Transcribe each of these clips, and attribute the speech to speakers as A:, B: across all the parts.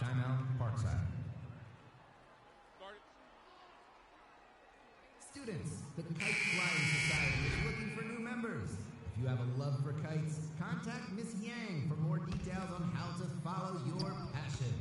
A: Timeout, Parkside. Students, the Kite Flying Society is looking for new members. If you have a love for kites, contact Miss Yang for more details on how to follow your passion.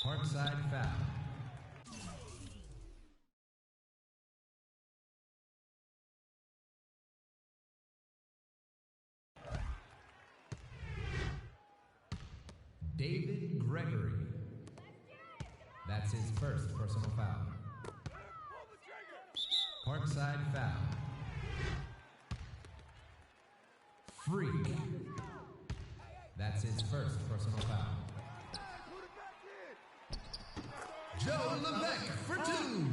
A: Parkside foul. David Gregory. That's his first personal foul. Parkside foul. Freak. That's his first personal foul. Joe Levesque for two.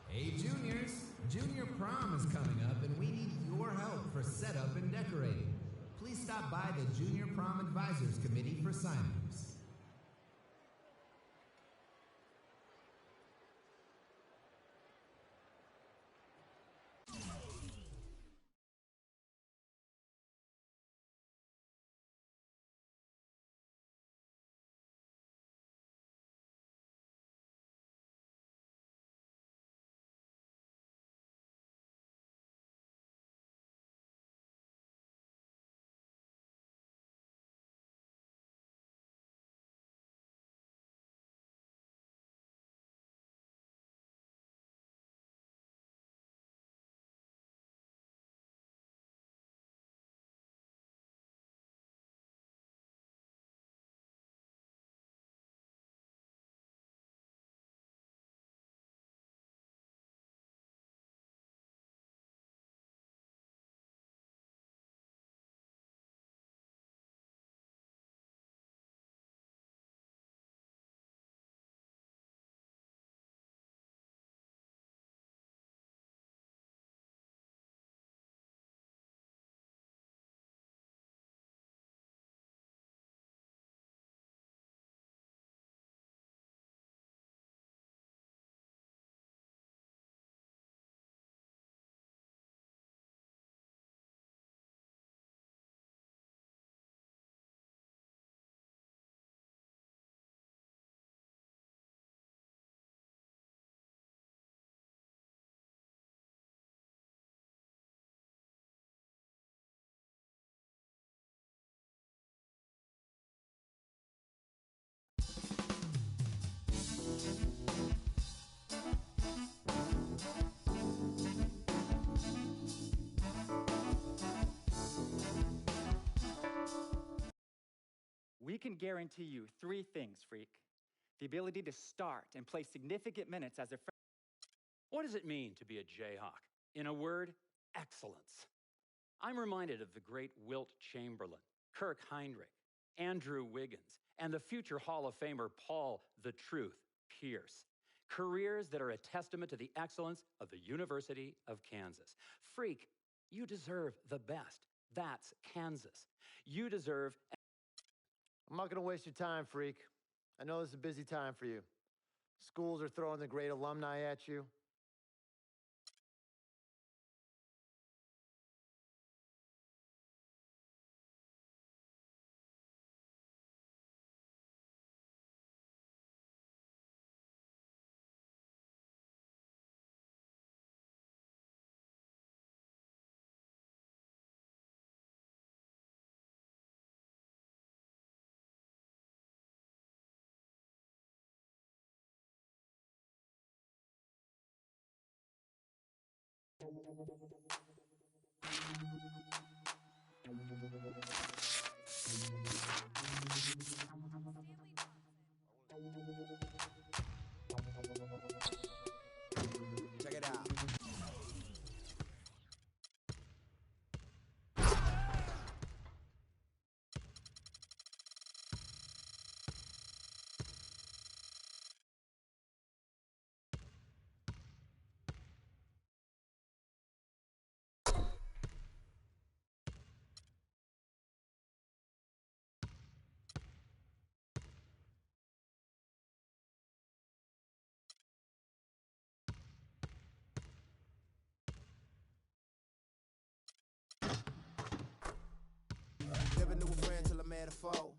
A: Hey juniors, junior prom is coming up and we need your help for setup and decorating. Please stop by the Junior Prom Advisors Committee for sign-ups.
B: We can guarantee you 3 things, Freak. The ability to start and play significant minutes as a
C: What does it mean to be a Jayhawk? In a word, excellence. I'm reminded of the great Wilt Chamberlain, Kirk Heinrich, Andrew Wiggins, and the future Hall of Famer Paul "the Truth" Pierce. Careers that are a testament to the excellence of the University of Kansas. Freak, you deserve the best. That's Kansas. You deserve...
D: I'm not going to waste your time, Freak. I know this is a busy time for you. Schools are throwing the great alumni at you.
E: Check it out. Never knew a friend till I met a foe.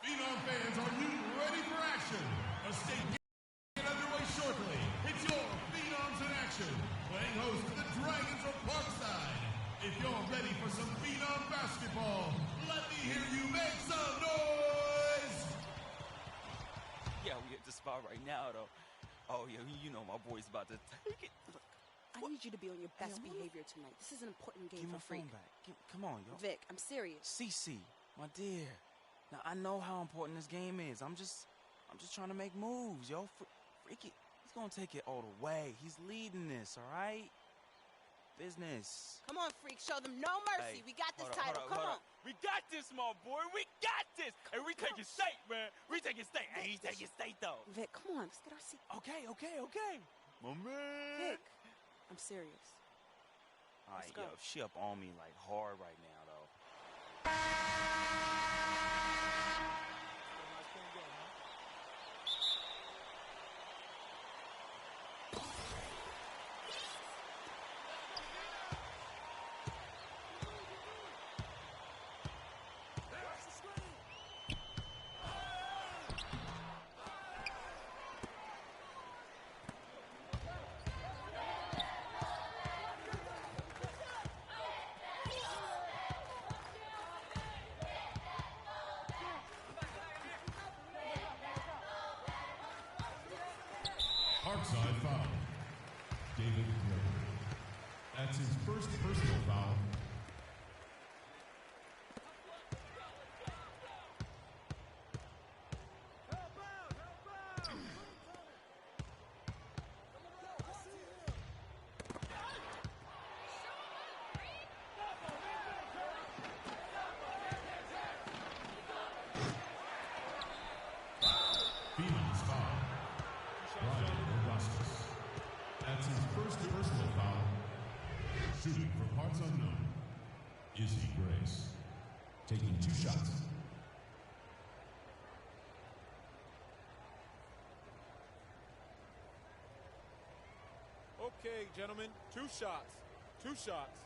F: Phenom fans, are you ready for action? A state get underway shortly. It's your Phenoms in action, playing host to the Dragons of Parkside. If you're ready for some Phenom basketball, let me hear you make some noise!
G: Yeah, we at the spot right now, though. Oh, yeah, you know my boy's about to take it.
H: Look, I need you to be on your best behavior tonight. This is an important game
G: Give
H: for
G: my
H: Freak.
G: phone back. Come on, yo.
H: Vic, I'm serious.
G: CC, my dear. Now, I know how important this game is. I'm just trying to make moves, yo. Freaky, he's gonna take it all the way. He's leading this, all right? Business.
H: Come on, Freak, show them no mercy.
G: Hey,
H: We got this
G: hold
H: title.
G: up,
H: Come
G: hold
H: on.
G: up. We got this, my boy. We got this. And we taking state, man. We taking state. And he's taking state, though.
H: Vic, come on. Let's get our seat.
G: Okay. My man.
H: Vic, I'm serious.
G: All right,
H: go.
G: yo, she up on me like hard right now, though.
F: Parkside foul. David Gregory. That's his first personal foul. Phenoms foul. Brian Augustus. That's his first personal foul. Shooting for parts unknown. Izzy Grace. Taking 2 shots.
I: Okay, gentlemen, 2 shots. 2 shots.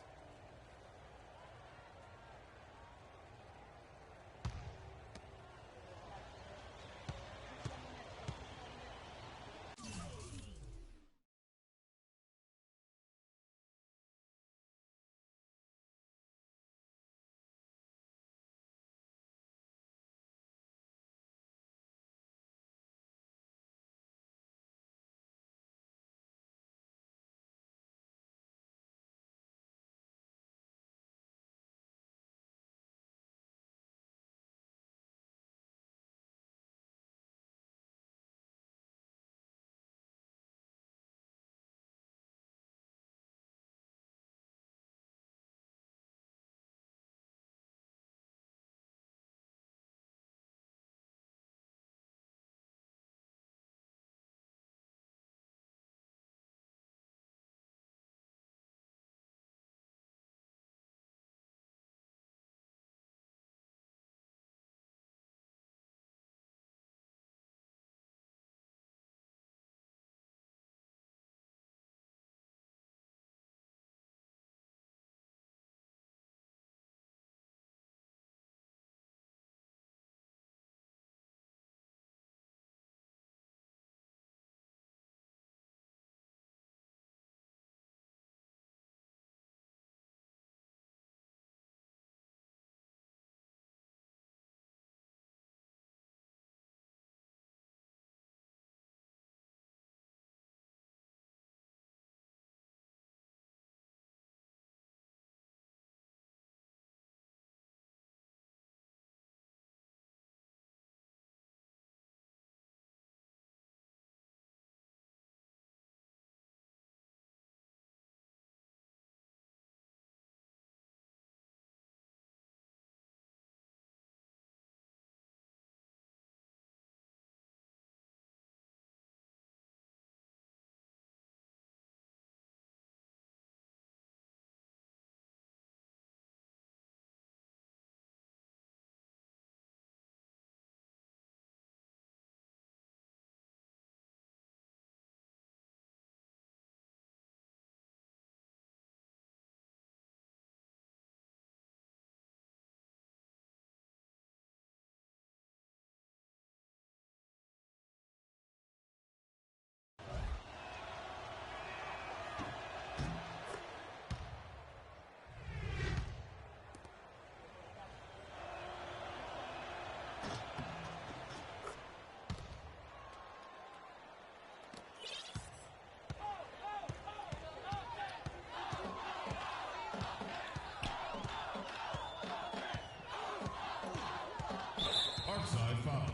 F: foul.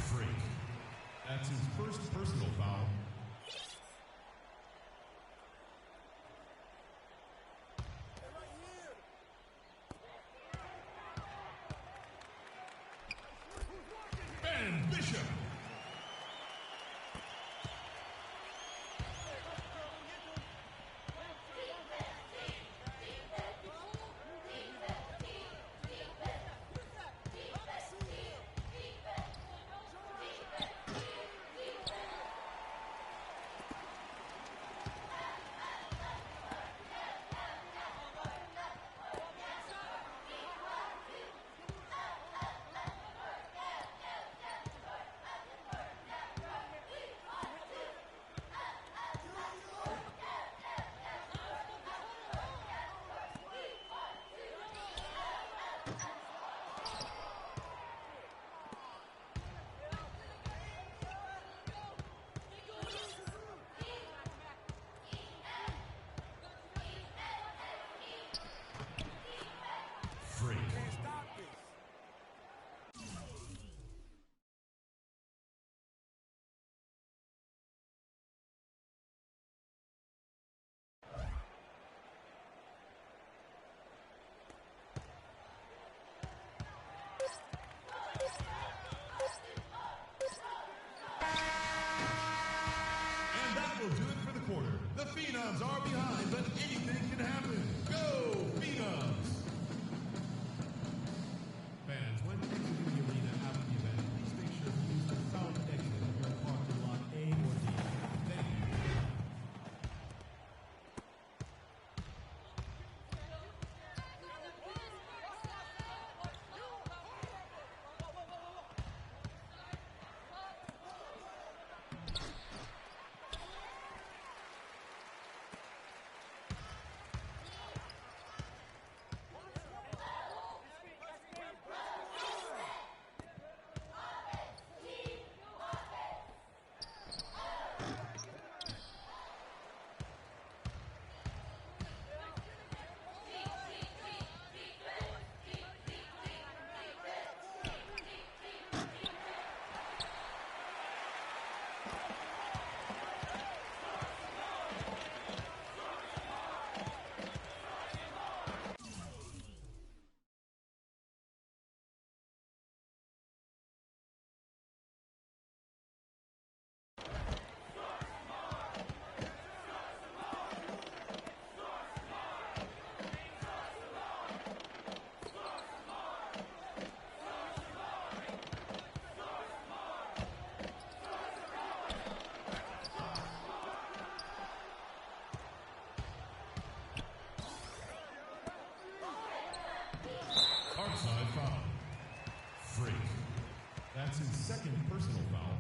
F: Freak. That's his first personal foul. And Bishop. Freak. And that will do it for the quarter. The Phenoms are behind, but anything can happen. Go, Phenoms! Fans, when exiting the arena after the event, please make sure to use the south exit if you're parked in lot A or D. Thank you. Outside foul. Freak. That's his second personal foul.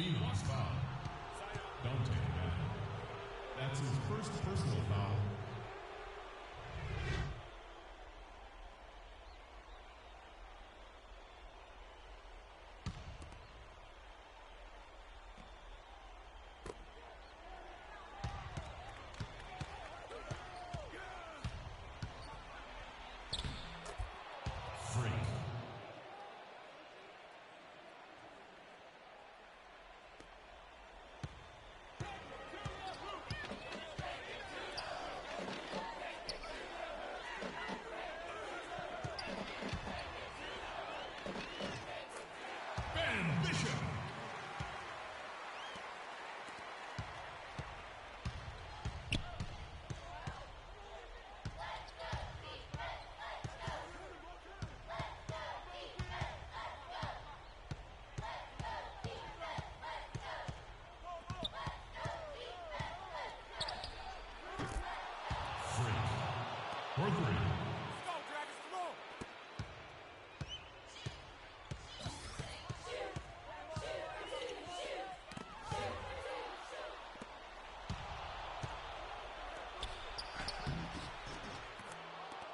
F: Phenom's foul. Don't take it back. That's his first personal foul. For three.
I: Let's go, Dragons, come on.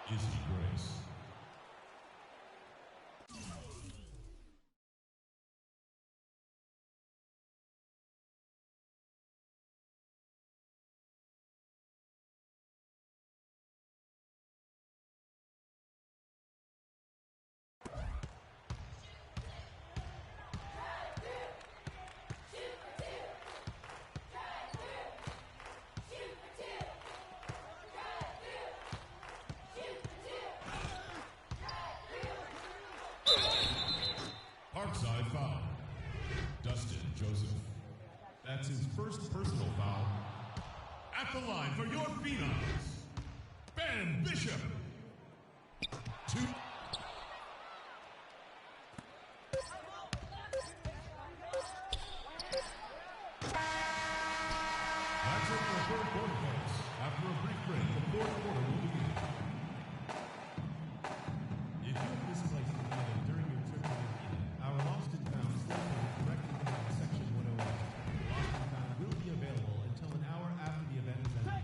F: Izzy Grace. Parkside foul. Dustin Joseph. That's his first personal foul. At the line for your Phenoms, Ben Bishop. 2. That's it for the third quarter, folks. After a brief break, the fourth quarter will begin. If you have misplaced an item during your trip to India, our lost and found step directly behind Section 108. Lost and found will be available until an hour after the event is ended.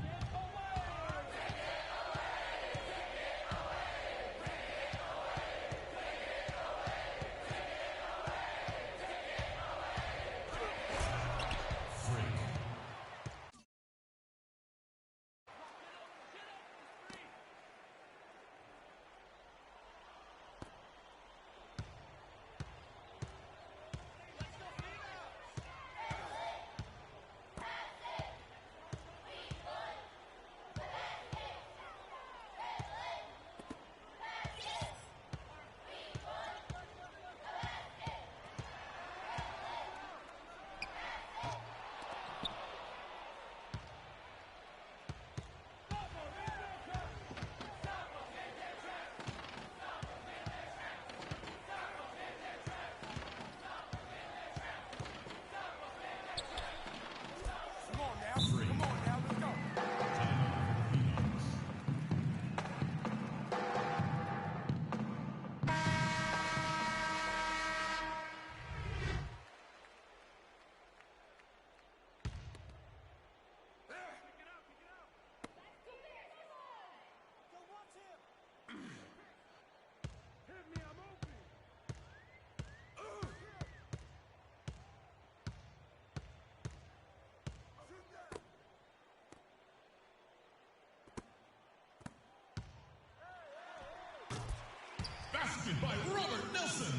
F: Basket by Robert Nelson.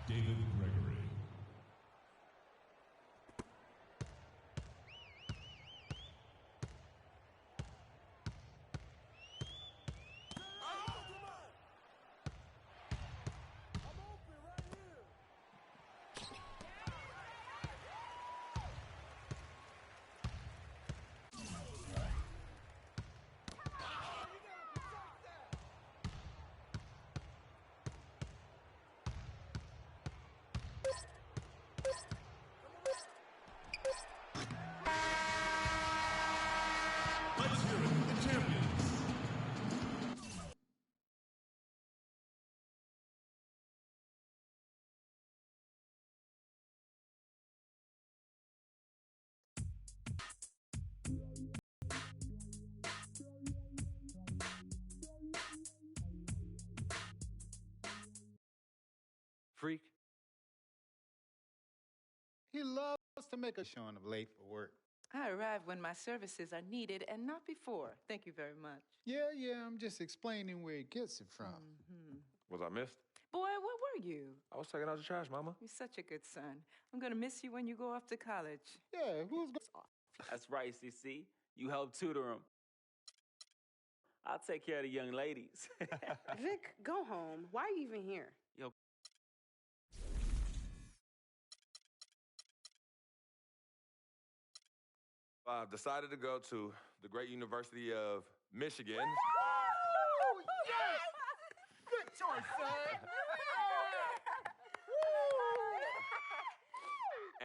F: David Gregory.
C: freak?
J: He loves to make a showing of late for work.
K: I arrive when my services are needed and not before. Thank you very much.
J: Yeah, I'm just explaining where he gets it from.
L: Was I missed?
K: Boy, where were you?
L: I was taking out the trash, Mama.
K: You're such a good son. I'm gonna miss you when you go off to college.
J: Yeah, who's going?
M: That's right, CC. You help tutor him. I'll take care of the young ladies.
H: Vic, go home. Why are you even here?
M: Yo.
L: I've decided to go to the great University of Michigan.
D: Oh, yes! Good choice, son.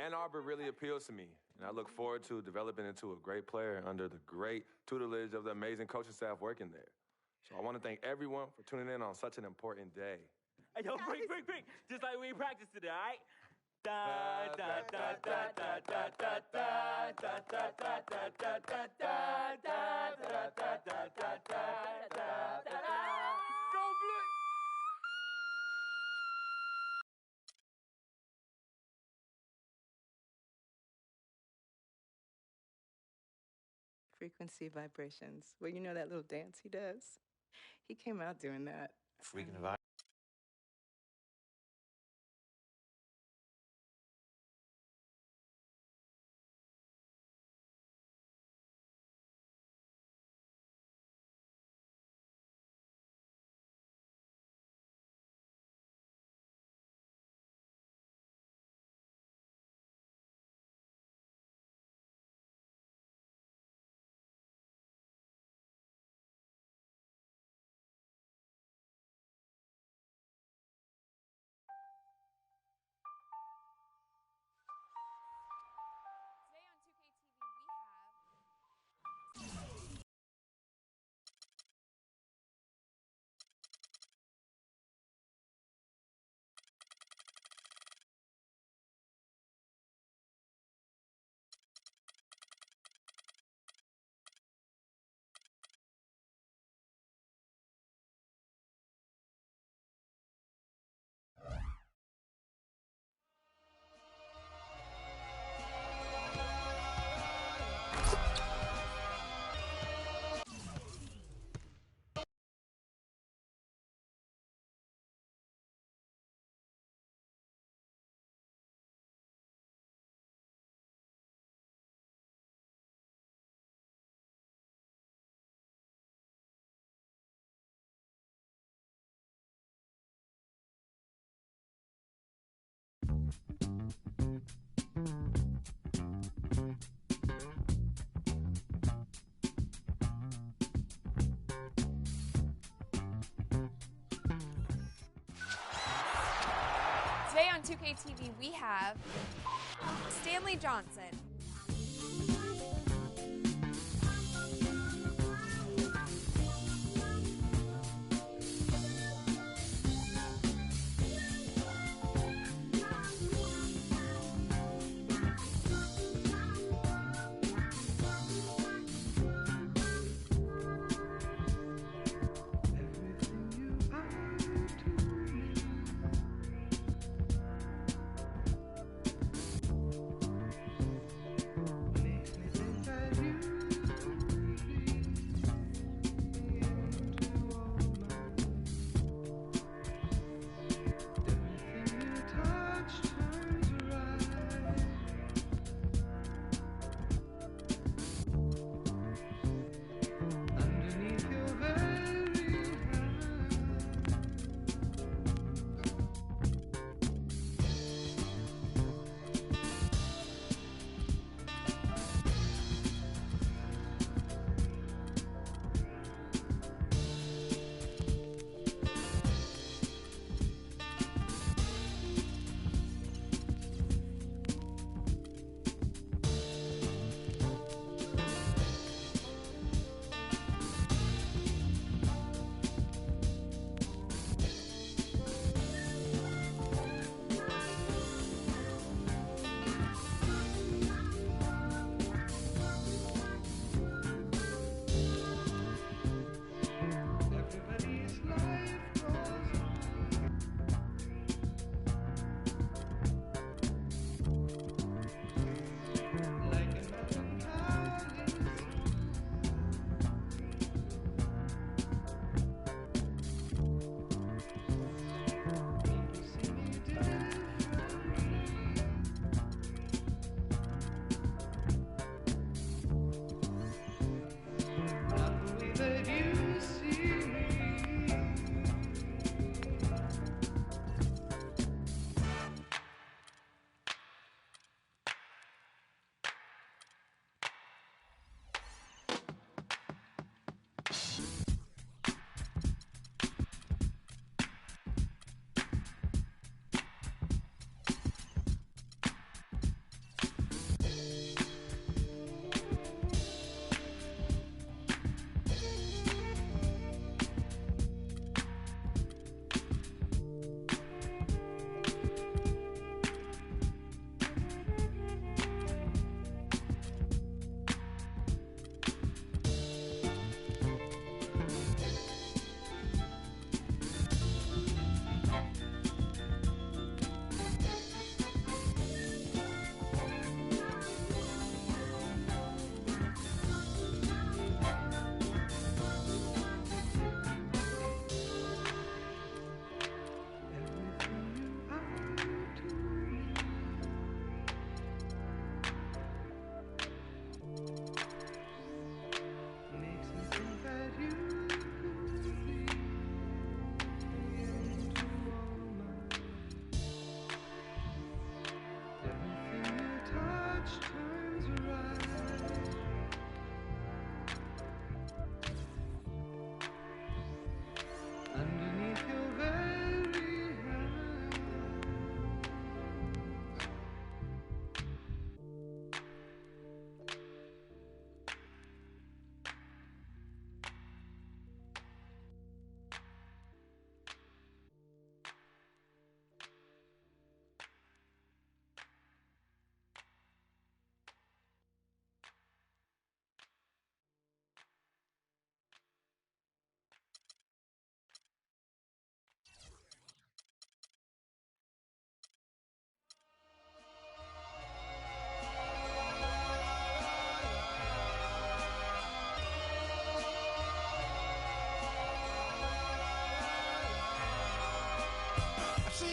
L: Ann Arbor really appeals to me, and I look forward to developing into a great player under the great tutelage of the amazing coaching staff working there. So I want to thank everyone for tuning in on such an important day.
M: Hey, yo, freak. Just like we practiced today, all right? Da da da da da da da da da da da da da da da da da.
D: Go Blue!
K: Frequency vibrations. Well, you know that little dance he does? He came out doing that.
L: Freaking vibe.
N: Today on 2KTV, we have Stanley Johnson.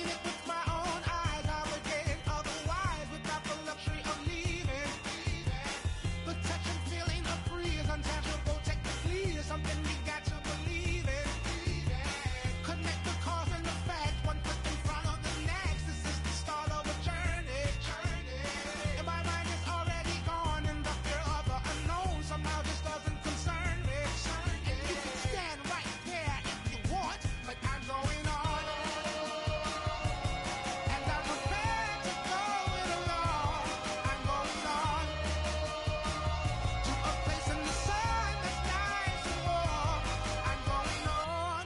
E: it with my own eyes, I would gain otherwise without the luxury of leaving. The touch and feeling of free is untangible technically, is something we got to believe in. Connect the cause and the facts, one foot in front of the next. This is the start of a journey. And my mind is already gone, and the fear of the unknown somehow just doesn't concern me. And you can stand right there if you want, but I'm going on. And I'm prepared to go it alone. I'm going on to a place in the sun that's nice and warm. I'm going on,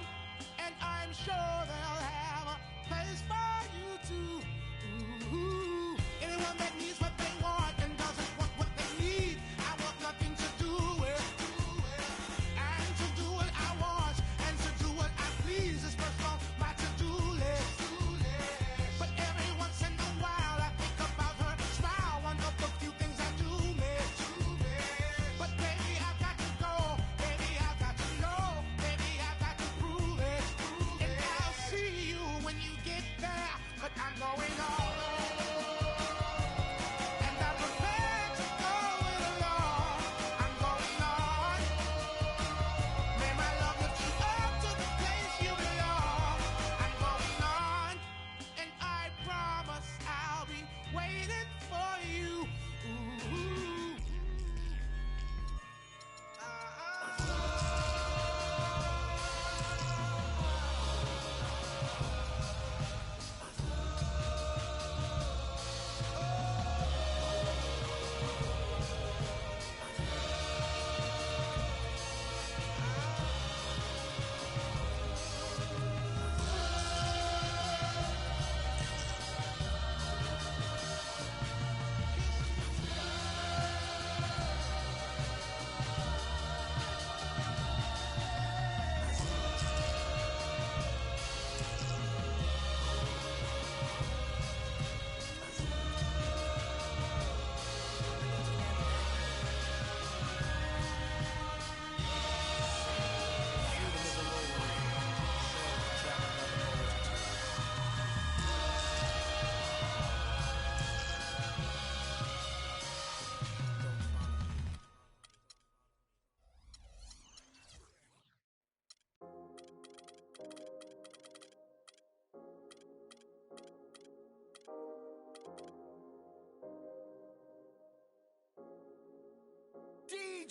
E: and I'm sure they'll have a place for you too. Ooh. Anyone that needs what they want and doesn't want what they need, I want nothing to do with. And to do what I want and to do what I please is first on my to-do list. But every once in a while I think about her smile, one of the few things I do miss. But baby, I've got to go. Baby, I've got to know. Baby, I've got to prove it. And I'll see you when you get there. But I'm going on. And I'm prepared to go it alone. I'm going on. May my love lift you up to the place you belong. I'm going on. And I promise I'll be waiting for you. Ooh.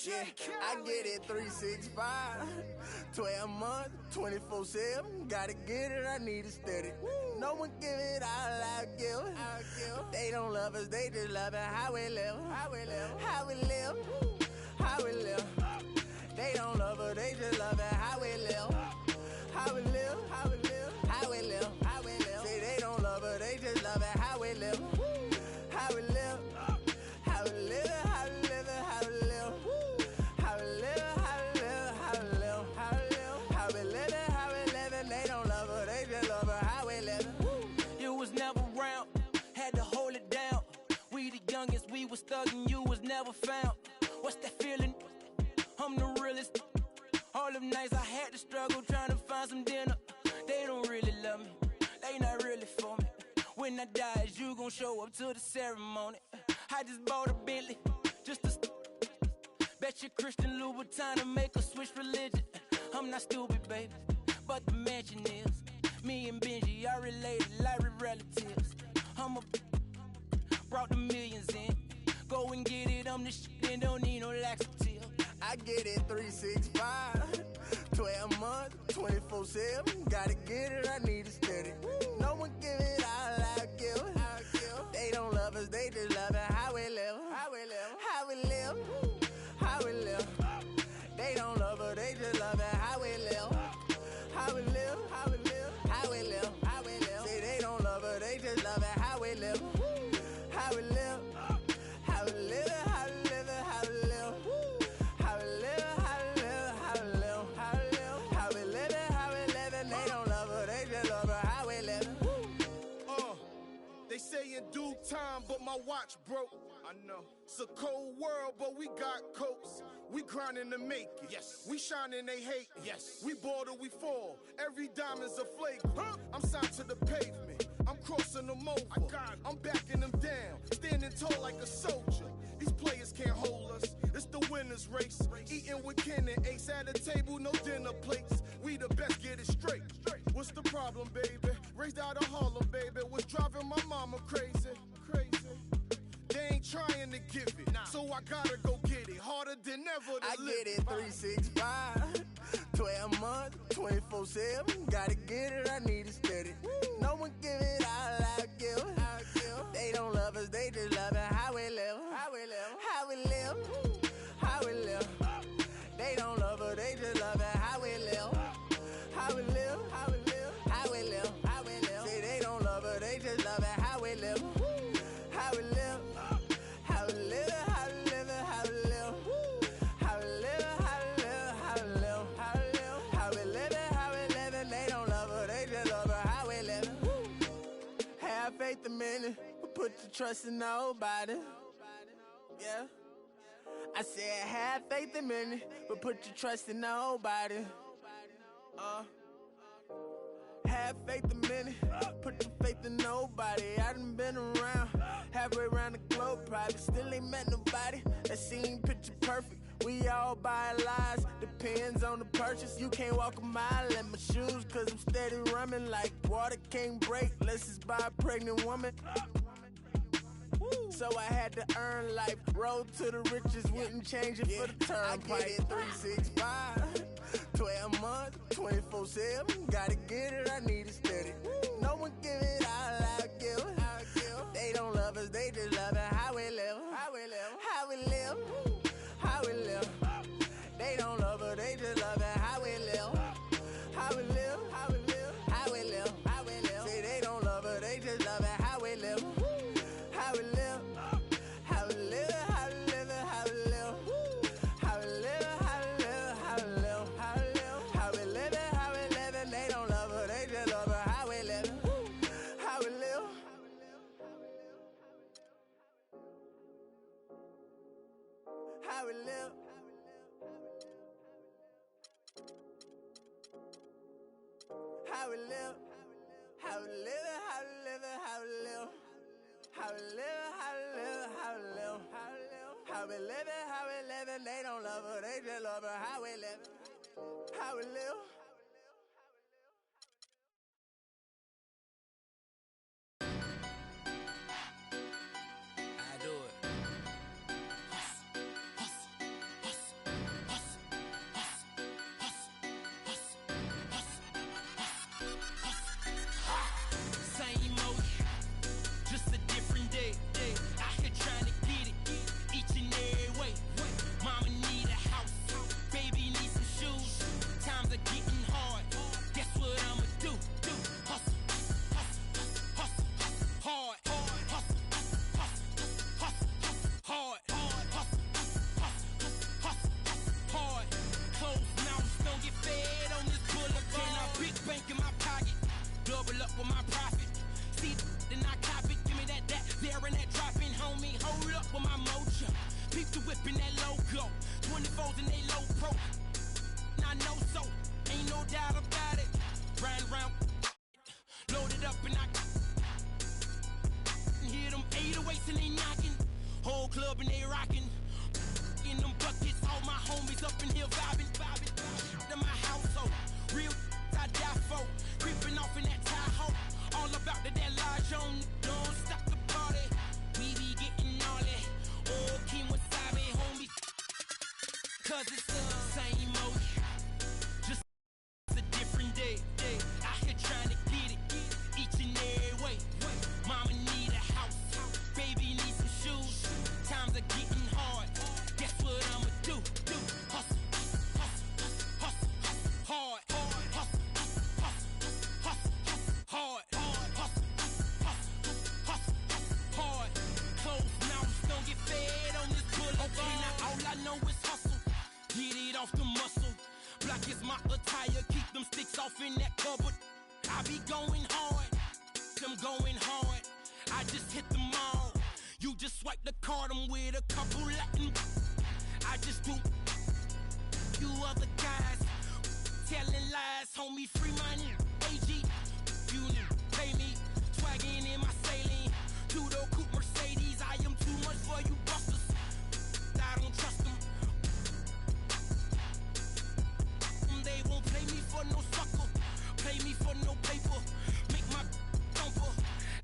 O: Yeah, I get it 365, 12 months, 24/7. Gotta get it, I need it steady. No one give it all I give. They don't love us, they just love it how we live. How we live. How we live. How we live. They don't love us, they just love it how we live. How we live. How we live. How we live. How we live. Say they don't love us, they just love it how we live. How we live. How we live. How we live. How we live. How we live, how we live, how we live, how we live, how we live, how we live. They don't love her, they just love her how we live.
G: You was never around, had to hold it down. We the youngest, we was thugging, you was never found. What's that feeling? I'm the realest. All them nights I had to struggle trying to find some dinner. They don't really love me, they not really for me. When I die, is you gon' show up to the ceremony? I just bought a Bentley, just to bet your Christian Louboutin to make us switch religion. I'm not stupid, baby, but the mansion is. Me and Benji are related like we're relatives. I'm a brought the millions in. Go and get it, I'm the shit and don't need no laxative.
O: I get it 365, 12 months, 24/7. Gotta get it, I need it steady. No one give it all I give. They don't love us, they just love it how we live. How we live. How we live. How we live. They don't love us, they just love it how we live. How we live. How we live. How we live. How we live. Say they don't love us, they just love it how we live. How we live. How we live. How we live. How we live. How we live. How we live. How we live. How we live. How we live. How we live. And they don't love us, they just love it how we live.
P: They say in due time, but my watch broke. I know. It's a cold world, but we got coats.
E: We grinding to make it. Yes. We shining, they hate. Yes. We ball till we fall. Every diamond's a flake. Huh? I'm signed to the pavement. I'm crossing them over. I'm backing them down. Standing tall like a soldier. These players can't hold us. It's the winner's race. Eating with Ken and Ace at a table, no dinner plates. We the best, get it straight. What's the problem, baby? Raised out of Harlem, baby. What's driving my mama crazy? They ain't trying to give it, so I gotta go get it. Harder than ever to
O: I
E: live.
O: get it 365, 12 months, 24/7. Gotta get it, I need it steady. No one give it all I give. They don't love us, they just love it. How we live, how we live, how we live, how we live. They don't love us, they just love it. How we live, how we live, how we live, how we live, how we live. Say they don't love us, they just love it. How we live, how we live. Faith a minute, put your trust in nobody. Yeah. I said have faith a minute, but put your trust in nobody. Have faith a minute, put your faith in nobody. I done been around, halfway around the globe, probably still ain't met nobody that seen picture perfect. We all buy lies, depends on the purchase. You can't walk a mile in my shoes, cause I'm steady running like water can't break. Let's just buy a pregnant woman. So I had to earn life, road to the riches, wouldn't change it for the turnpike. I get it 365, 12 months, 24/7. Gotta get it, I need it steady. No one give it all I give. They don't love us, they just love it. How we live, how we live, how we live. How we live. They don't love her, they just love it. How we live. How we live. How we live. How we live. How we live. Say they don't love her, they just love it. How we live. How we live. How we live. How we live. How we live. How we live. How we live. How we live. How we live. How we live. How we live. And they don't love her, they just love her. How we live. How we live. How we live. How we live. How we live. How we live. How we live. How we live. How we live. How we live. How we live. How we live. And they don't love her, they just love her. How we live. How we live.
E: You just swipe the card, I'm with a couple Latin. I just do slides, homie, free money. AG, you pay me. Swagging in my saline. Two-door coupe Mercedes. I am too much for you busters. I don't trust them. They won't play me for no sucker. Pay me for no paper. Make my thumper.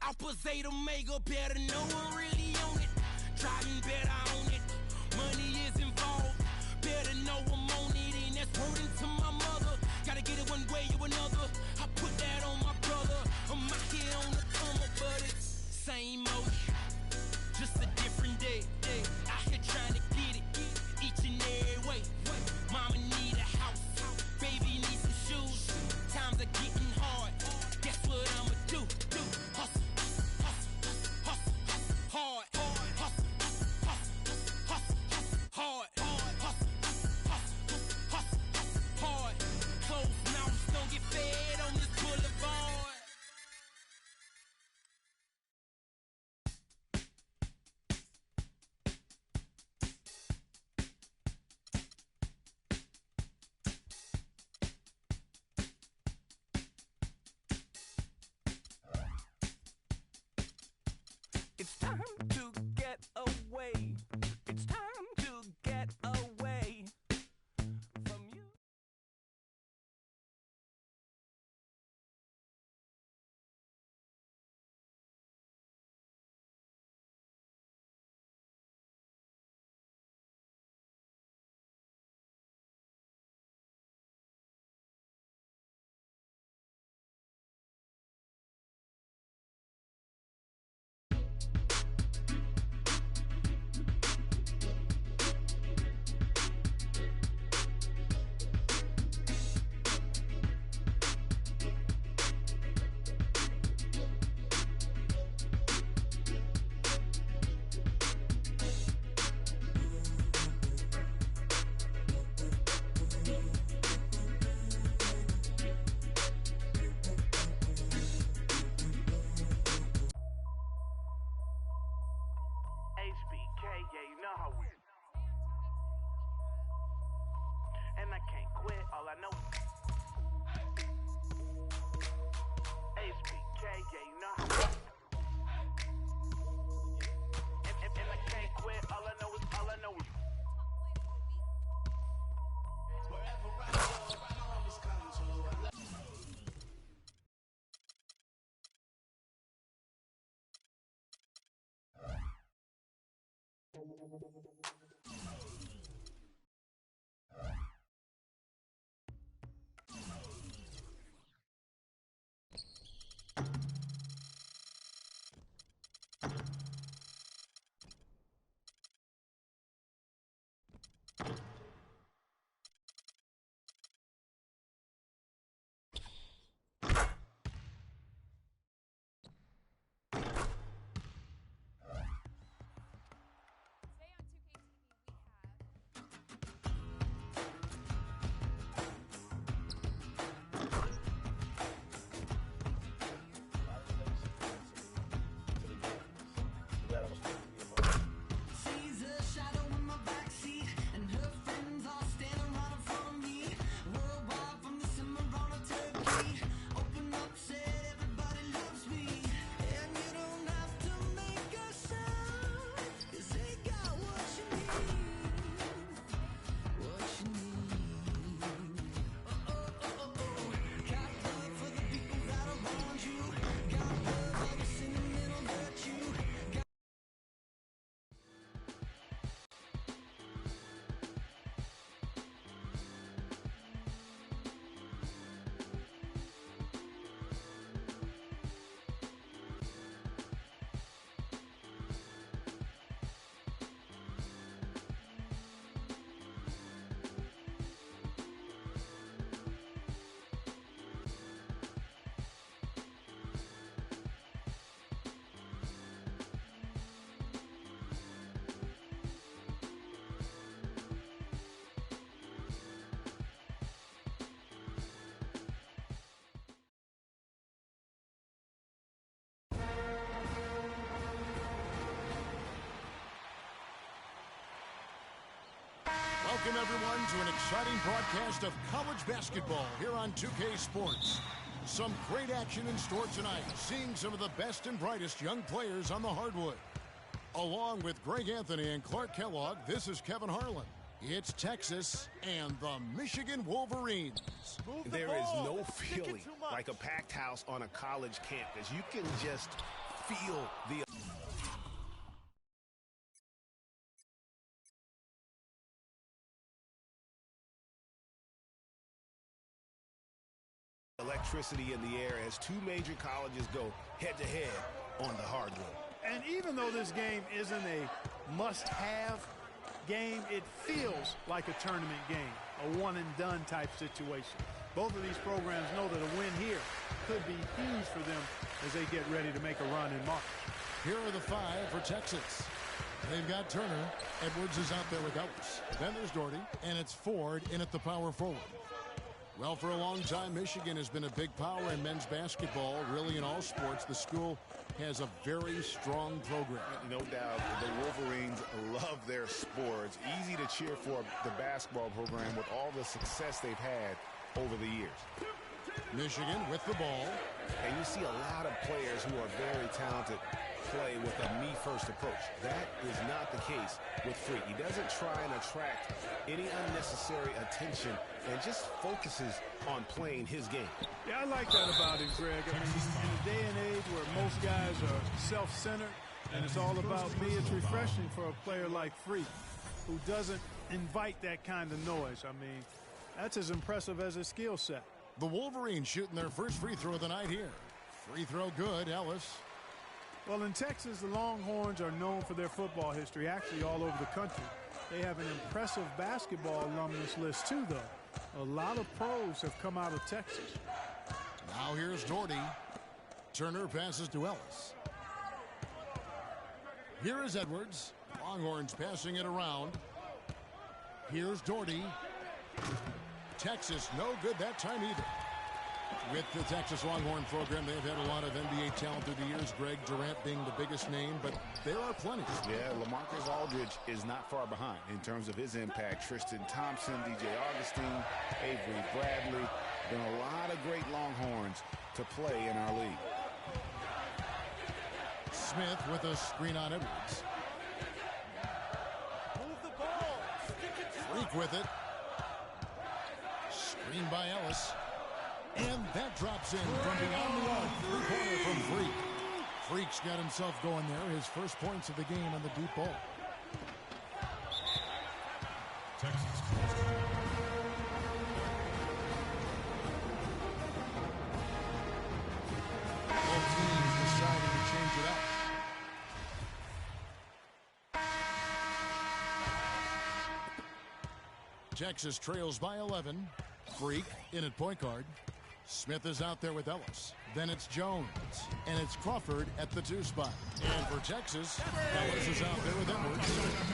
E: Alpha Zeta Omega. Better no one really own it. Driving better own it. Money is involved. Better know I'm on it. And that's wording to my mother. Gotta get it one way or another. I put that on my brother. I'm out here on the come up, but it's same old shit. Just a different day. Out here trying to get it. Each and every way. Mama need a house. Baby needs some shoes. Times are getting hard. Guess what I'ma do? Hustle. Hard. Hustle. Hard. Hard. Closed mouths don't get fed on this boulevard.
P: It's time to get away. It's time to get away from you.
Q: HBK, yeah, you know how we. And I can't quit, all I know. HBK, yeah, you know how we. And I can't quit, all I know is. Wherever I go, I always come to.
R: Welcome, everyone, to an exciting broadcast of college basketball here on 2K Sports. Some great action in store tonight, seeing some of the best and brightest young players on the hardwood. Along with Greg Anthony and Clark Kellogg, this is Kevin Harlan. It's Texas and the Michigan Wolverines.
S: There is no feeling like a packed house on a college campus. You can just feel the electricity in the air as two major colleges go head-to-head on the hardwood.
T: And even though this game isn't a must-have game, it feels like a tournament game, a one-and-done type situation. Both of these programs know that a win here could be huge for them as they get ready to make a run in March.
R: Here are the five for Texas. They've got Turner. Edwards is out there with Ellis. Then there's Doherty, and it's Ford in at the power forward. Well, for a long time, Michigan has been a big power in men's basketball. Really, in all sports, the school has a very strong program.
S: No doubt, the Wolverines love their sports. Easy to cheer for the basketball program with all the success they've had over the years.
R: Michigan with the ball.
S: And you see a lot of players who are very talented play with a me-first approach. That is not the case with Freak. He doesn't try and attract any unnecessary attention and just focuses on playing his game.
T: Yeah, I like that about him, Greg. I mean, in a day and age where most guys are self-centered and it's all about me, it's refreshing for a player like Freak who doesn't invite that kind of noise. I mean, that's as impressive as his skill set.
R: The Wolverines shooting their first free throw of the night here. Free throw good, Ellis.
T: Well, in Texas, the Longhorns are known for their football history, actually all over the country. They have an impressive basketball alumnus list, too, though. A lot of pros have come out of Texas.
R: Now here's Doherty. Turner passes to Ellis. Here is Edwards. Longhorns passing it around. Here's Doherty. Texas, no good that time either. With the Texas Longhorn program, they've had a lot of NBA talent through the years, Greg Durant being the biggest name, but there are plenty.
S: Yeah, LaMarcus Aldridge is not far behind in terms of his impact. Tristan Thompson, DJ Augustine, Avery Bradley. Been a lot of great Longhorns to play in our league.
R: Smith with a screen on Edwards.
I: Move the ball. Stick it to
R: Freak with it. Screen by Ellis. And that drops in from beyond the arc. Three-pointer from Freak. Freak's got himself going there. His first points of the game on the deep ball.
F: Texas.
R: Both teams deciding to change it up. Texas trails by 11. Freak in at point guard. Smith is out there with Ellis. Then it's Jones. And it's Crawford at the 2 spot. And for Texas, Ellis is out there with Edwards.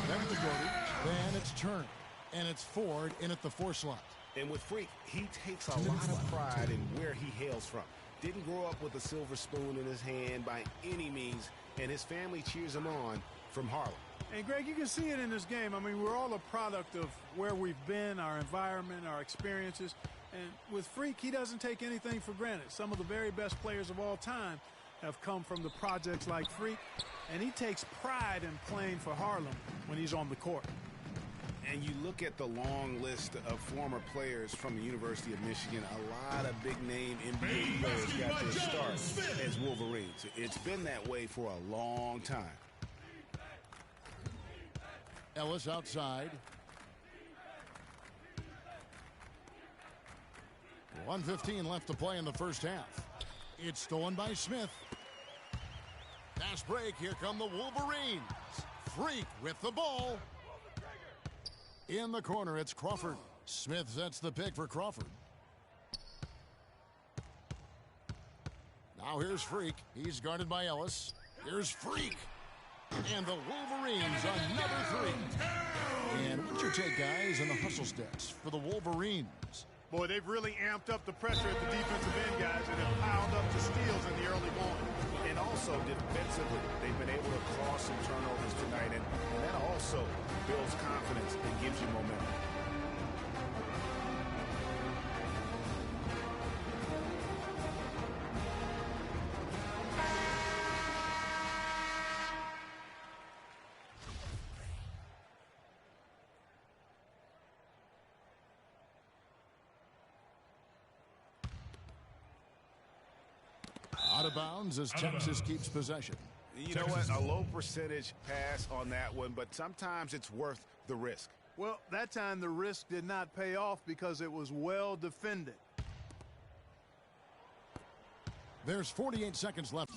R: Then it's Doherty. Then it's Turner. And it's Ford in at the 4 slot.
S: And with Freak, he takes a lot of pride in where he hails from. Didn't grow up with a silver spoon in his hand by any means. And his family cheers him on from Harlem.
T: And, Greg, you can see it in this game. I mean, we're all a product of where we've been, our environment, our experiences. And with Freak, he doesn't take anything for granted. Some of the very best players of all time have come from the projects like Freak. And he takes pride in playing for Harlem when he's on the court.
S: And you look at the long list of former players from the University of Michigan, a lot of big-name NBA players got their start as Wolverines. It's been that way for a long time.
R: Ellis outside. 1:15 left to play in the first half. It's stolen by Smith. Pass break. Here come the Wolverines. Freak with the ball. In the corner, it's Crawford. Smith sets the pick for Crawford. Now here's Freak. He's guarded by Ellis. Here's Freak. And the Wolverines, another 3. And what's your take, guys, on the hustle stats for the Wolverines?
T: Boy, they've really amped up the pressure at the defensive end, guys, and have piled up the steals in the early going.
S: And also defensively, they've been able to cause some turnovers tonight, and that also builds confidence and gives you momentum.
R: of bounds as Texas keeps possession.
S: You know what? A low percentage pass on that one, but sometimes it's worth the risk.
T: Well, that time the risk did not pay off because it was well defended.
R: There's 48 seconds left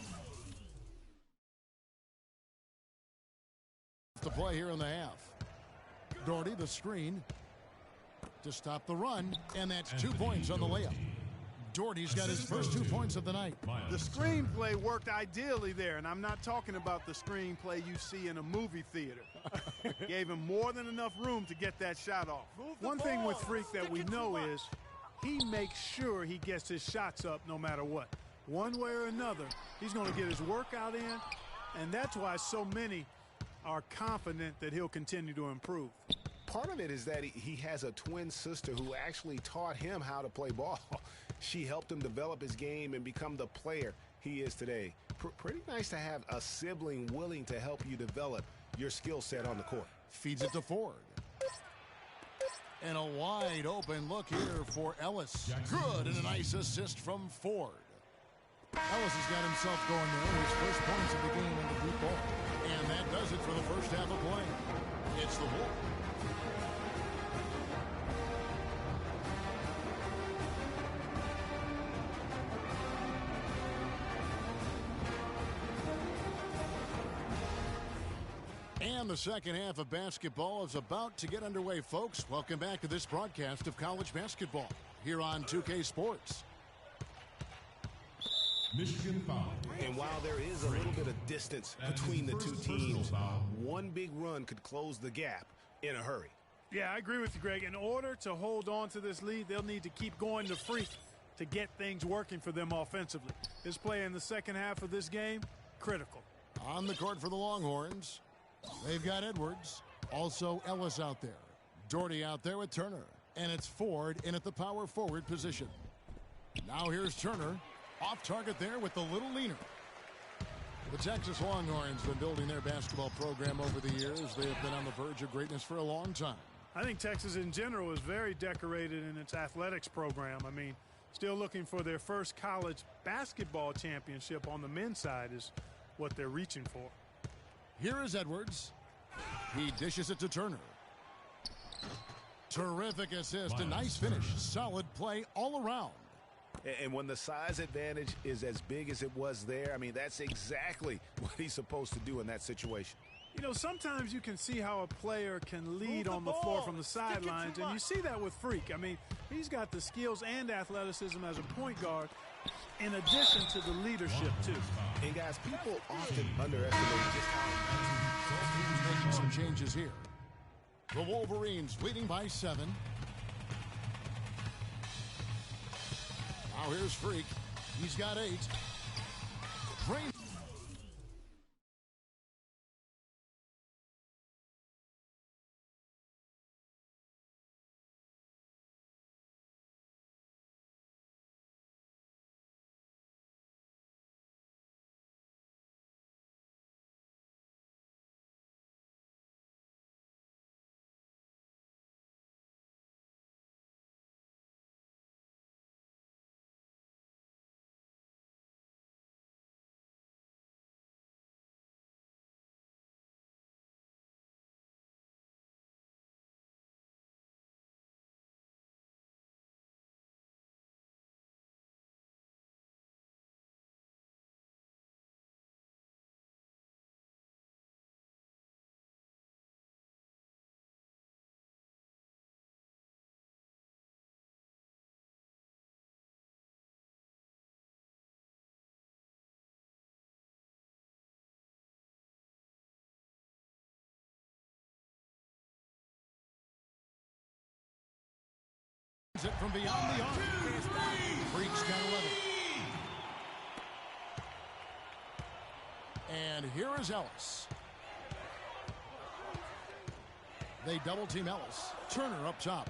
R: to play here in the half. Doherty, the screen to stop the run, and that's 2 points on the layup. Doherty's got his first 2 points of the night.
T: The screenplay worked ideally there, and I'm not talking about the screenplay you see in a movie theater. Gave him more than enough room to get that shot off. One thing with Freak that we know is he makes sure he gets his shots up no matter what. One way or another, he's going to get his workout in, and that's why so many are confident that he'll continue to improve.
S: Part of it is that he has a twin sister who actually taught him how to play ball. She helped him develop his game and become the player he is today. Pretty nice to have a sibling willing to help you develop your skill set on the court.
R: Feeds it to Ford. And a wide open look here for Ellis. Good, and a nice assist from Ford. Ellis has got himself going there, his first points of the game in the deep ball. And that does it for the first half of play. It's the Wolves. And the second half of basketball is about to get underway, folks. Welcome back to this broadcast of college basketball here on 2K Sports.
F: Michigan foul.
S: And while there is a little bit of distance between the two teams, one big run could close the gap in a hurry.
T: Yeah, I agree with you, Greg. In order to hold on to this lead, they'll need to keep going to Freak to get things working for them offensively. This play in the second half of this game, critical.
R: On the court for the Longhorns, they've got Edwards, also Ellis out there. Doherty out there with Turner. And it's Ford in at the power forward position. Now here's Turner. Off target there with the little leaner. The Texas Longhorns have been building their basketball program over the years. They have been on the verge of greatness for a long time.
T: I think Texas in general is very decorated in its athletics program. I mean, still looking for their first college basketball championship on the men's side is what they're reaching for.
R: Here is Edwards. He dishes it to Turner. Terrific assist, a nice finish. Solid play all around.
S: And when the size advantage is as big as it was there, I mean, that's exactly what he's supposed to do in that situation.
T: You know, sometimes you can see how a player can lead on the floor from the sidelines, and you see that with Freak. I mean, he's got the skills and athleticism as a point guard in addition to the leadership, too.
S: And, guys, people often underestimate just how...
R: Making some changes here. The Wolverines leading by 7. Now here's Freak. He's got 8. Drain. It from beyond the arc. Freak's got 11. And here is Ellis. They double team Ellis. Turner up top.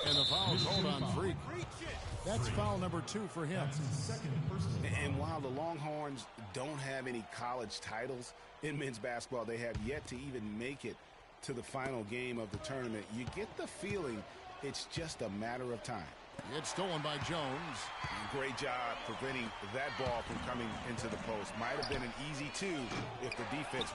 R: And the foul called on Freak. That's foul number 2 for him.
S: And while the Longhorns don't have any college titles in men's basketball, they have yet to even make it to the final game of the tournament. You get the feeling it's just a matter of time.
R: It's stolen by Jones.
S: Great job preventing that ball from coming into the post. Might have been an easy two if the defense...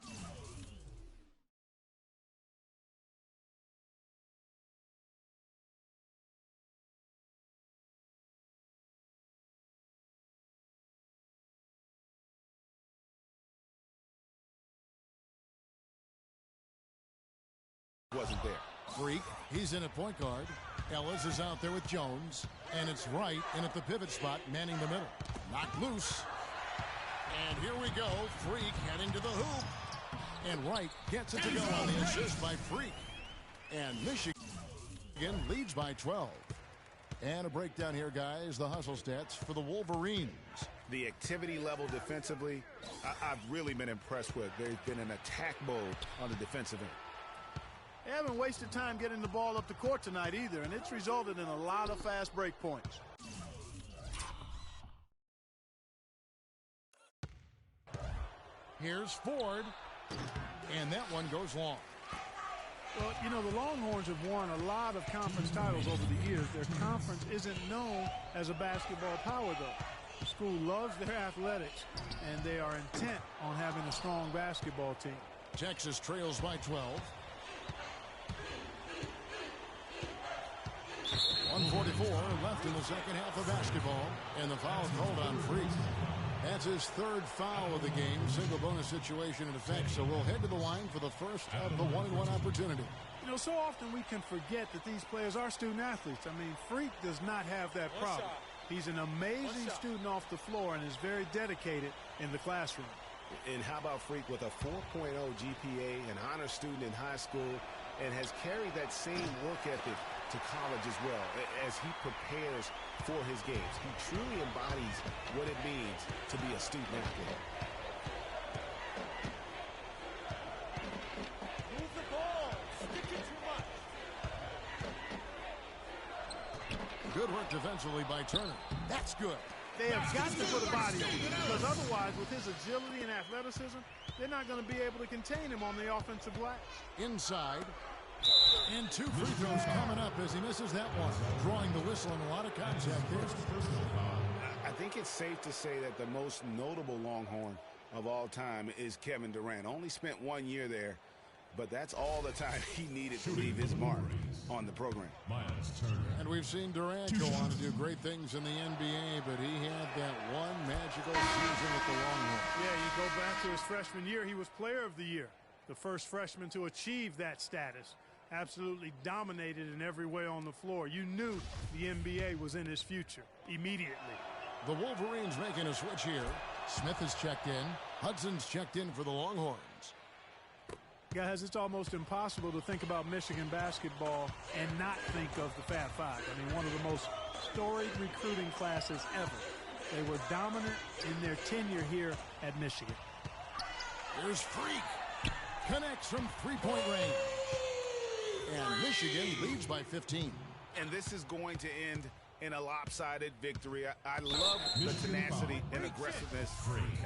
S: wasn't there.
R: Freak, he's in at point guard. Ellis is out there with Jones, and it's Wright in at the pivot spot, manning the middle. Knocked loose. And here we go. Freak heading to the hoop. And Wright gets it to go on the assist by Freak. And Michigan leads by 12. And a breakdown here, guys. The hustle stats for the Wolverines.
S: The activity level defensively, I've really been impressed with. There's been an attack mode on the defensive end.
T: They haven't wasted time getting the ball up the court tonight either, and it's resulted in a lot of fast break points.
R: Here's Ford, and that one goes long.
T: Well, you know, the Longhorns have won a lot of conference titles over the years. Their conference isn't known as a basketball power, though. The school loves their athletics, and they are intent on having a strong basketball team.
R: Texas trails by 12. 1:44 left in the second half of basketball, and the foul called on Freak. That's his third foul of the game. Single bonus situation in effect, so we'll head to the line for the first of the 1-and-1 opportunity.
T: You know, so often we can forget that these players are student athletes. I mean, Freak does not have that problem. He's an amazing student off the floor and is very dedicated in the classroom.
S: And how about Freak with a 4.0 GPA, an honor student in high school, and has carried that same work ethic to college as well as he prepares for his games. He truly embodies what it means to be a student athlete.
I: Move the ball. Stick it too much.
R: Good work defensively by Turner. That's good.
T: They have got to put a body on him, because otherwise, with his agility and athleticism, they're not going to be able to contain him on the offensive glass.
R: Inside. And 2 free throws coming up as he misses that one. Drawing the whistle and a lot of contact there.
S: I think it's safe to say that the most notable Longhorn of all time is Kevin Durant. Only spent 1 year there, but that's all the time he needed to leave his mark on the program.
R: And we've seen Durant go on to do great things in the NBA, but he had that one magical season with the Longhorns.
T: Yeah, you go back to his freshman year, he was player of the year. The first freshman to achieve that status. Absolutely dominated in every way on the floor. You knew the NBA was in his future immediately.
R: The Wolverines making a switch here. Smith has checked in. Hudson's checked in for the Longhorns.
T: Guys, it's almost impossible to think about Michigan basketball and not think of the Fab Five. I mean, one of the most storied recruiting classes ever. They were dominant in their tenure here at Michigan.
R: Here's Freak. Connects from three-point range. And Michigan leads by 15.
S: And this is going to end in a lopsided victory. I love the tenacity and aggressiveness,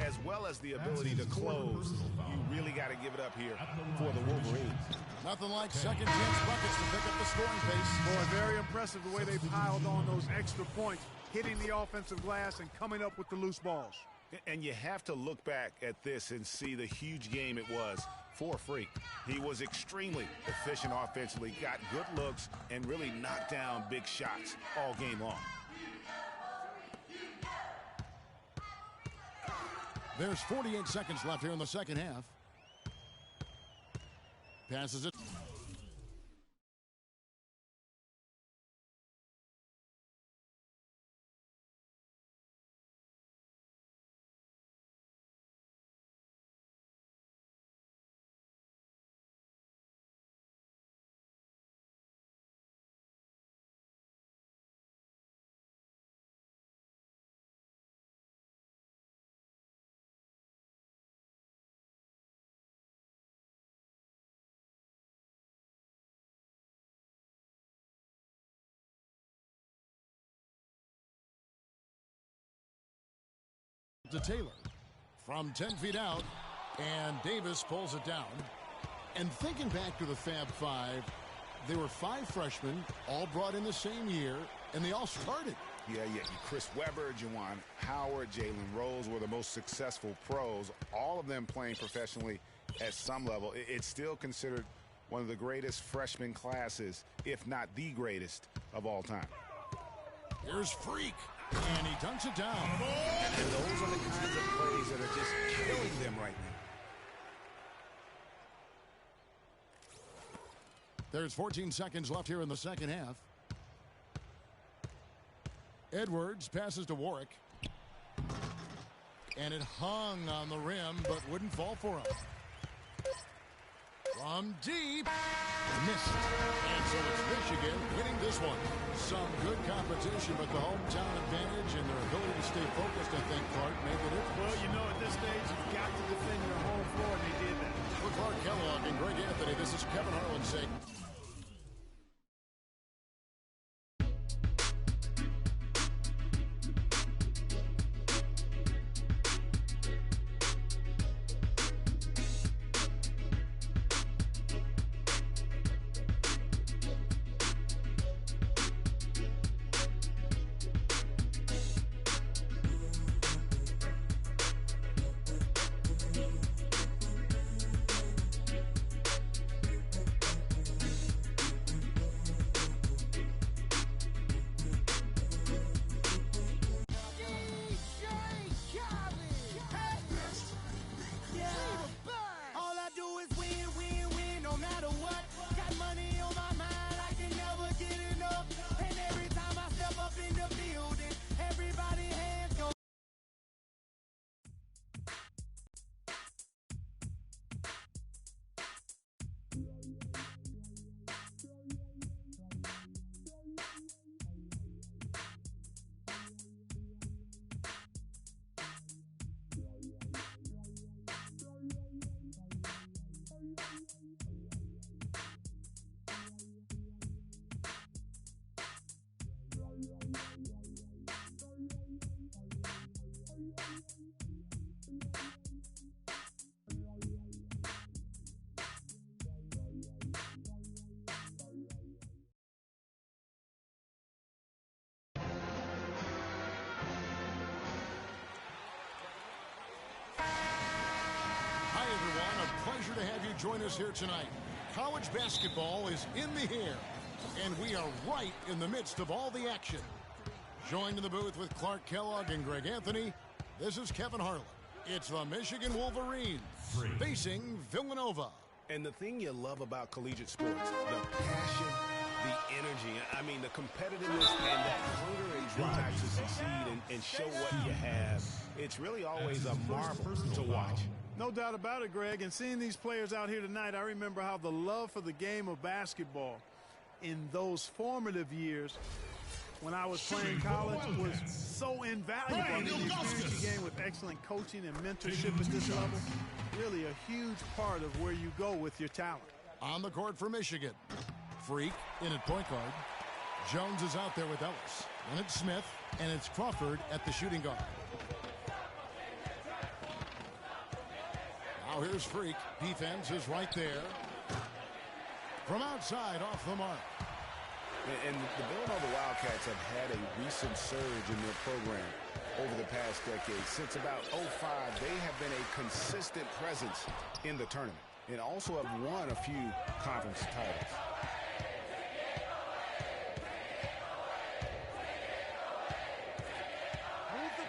S: as well as the ability to close. You really got to give it up here for the Wolverines.
R: Nothing like second-chance buckets to pick up the scoring pace.
T: Boy, very impressive the way they piled on those extra points, hitting the offensive glass and coming up with the loose balls.
S: And you have to look back at this and see the huge game it was for Freak. He was extremely efficient offensively, got good looks, and really knocked down big shots all game long.
R: There's 48 seconds left here in the second half. Passes it. To Taylor from 10 feet out, and Davis pulls it down. And thinking back to the Fab Five, They were 5 freshmen, all brought in the same year, and they all started.
S: Yeah. Chris Webber, Juwan Howard, Jalen Rose were the most successful pros, all of them playing professionally at some level. It's still considered one of the greatest freshman classes, if not the greatest of all time.
R: Here's Freak, and he dunks it down.
S: And those are the kinds of plays that are just killing them right now.
R: There's 14 seconds left here in the second half. Edwards passes to Warwick. And it hung on the rim, but wouldn't fall for him. From deep. Missed. And so it's Michigan winning this one. Some good competition, but the hometown advantage and their ability to stay focused, I think, Clark, made the difference.
T: Well, you know, at this stage, you've got to defend your home floor, and they did that.
R: For Clark Kellogg and Greg Anthony, this is Kevin Harlan saying... Pleasure to have you join us here tonight. College basketball is in the air, and we are right in the midst of all the action. Joined in the booth with Clark Kellogg and Greg Anthony, this is Kevin Harlan. It's the Michigan Wolverines facing Villanova.
S: And the thing you love about collegiate sports, the passion, the energy, I mean the competitiveness and that hunger and drive to succeed and show what you have, it's really always a marvel to watch.
T: No doubt about it, Greg. And seeing these players out here tonight, I remember how the love for the game of basketball in those formative years when I was playing college was so invaluable. I mean, the experience you gain with excellent coaching and mentorship at this level, really a huge part of where you go with your talent.
R: On the court for Michigan, Freak in at point guard. Jones is out there with Ellis. Then it's Smith, and it's Crawford at the shooting guard. Now here's Freak. Defense is right there. From outside, off the mark.
S: And the Villanova Wildcats have had a recent surge in their program over the past decade. Since about 2005, they have been a consistent presence in the tournament and also have won a few conference titles.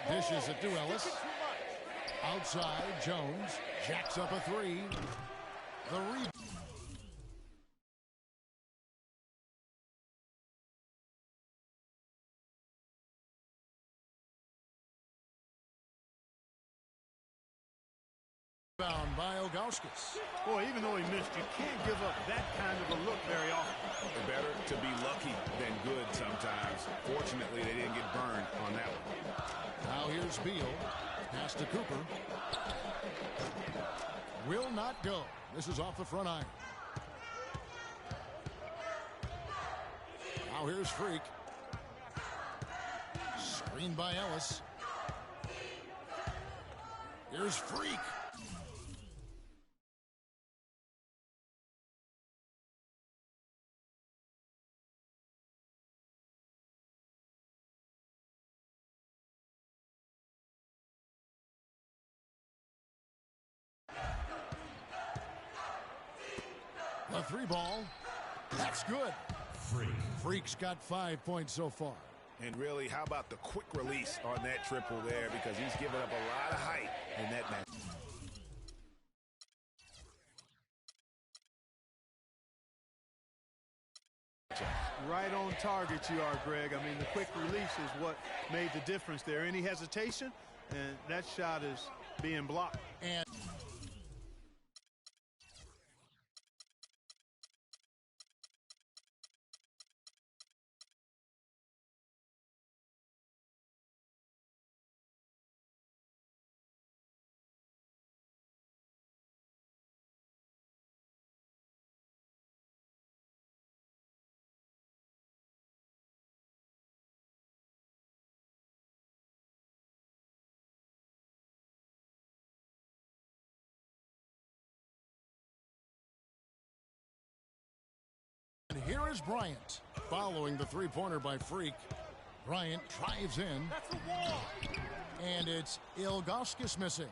R: Dishes it to Ellis. Outside, Jones jacks up a three. The rebound. By Ogauskas.
T: Boy, even though he missed, you can't give up that kind of a look very often.
S: Better to be lucky than good sometimes. Fortunately, they didn't get burned on that one.
R: Now here's Beal. Pass to Cooper. Will not go. This is off the front iron. Now here's Freak. Screened by Ellis. Here's Freak. three ball. That's good. Freak's got 5 points so far.
S: And really, how about the quick release on that triple there, because he's given up a lot of height in that match.
T: Right on target you are, Greg. I mean, the quick release is what made the difference there. Any hesitation, and that shot is being blocked.
R: And here is Bryant. Following the three-pointer by Freak. Bryant drives in.
I: That's a wall.
R: And it's Ilgauskas missing.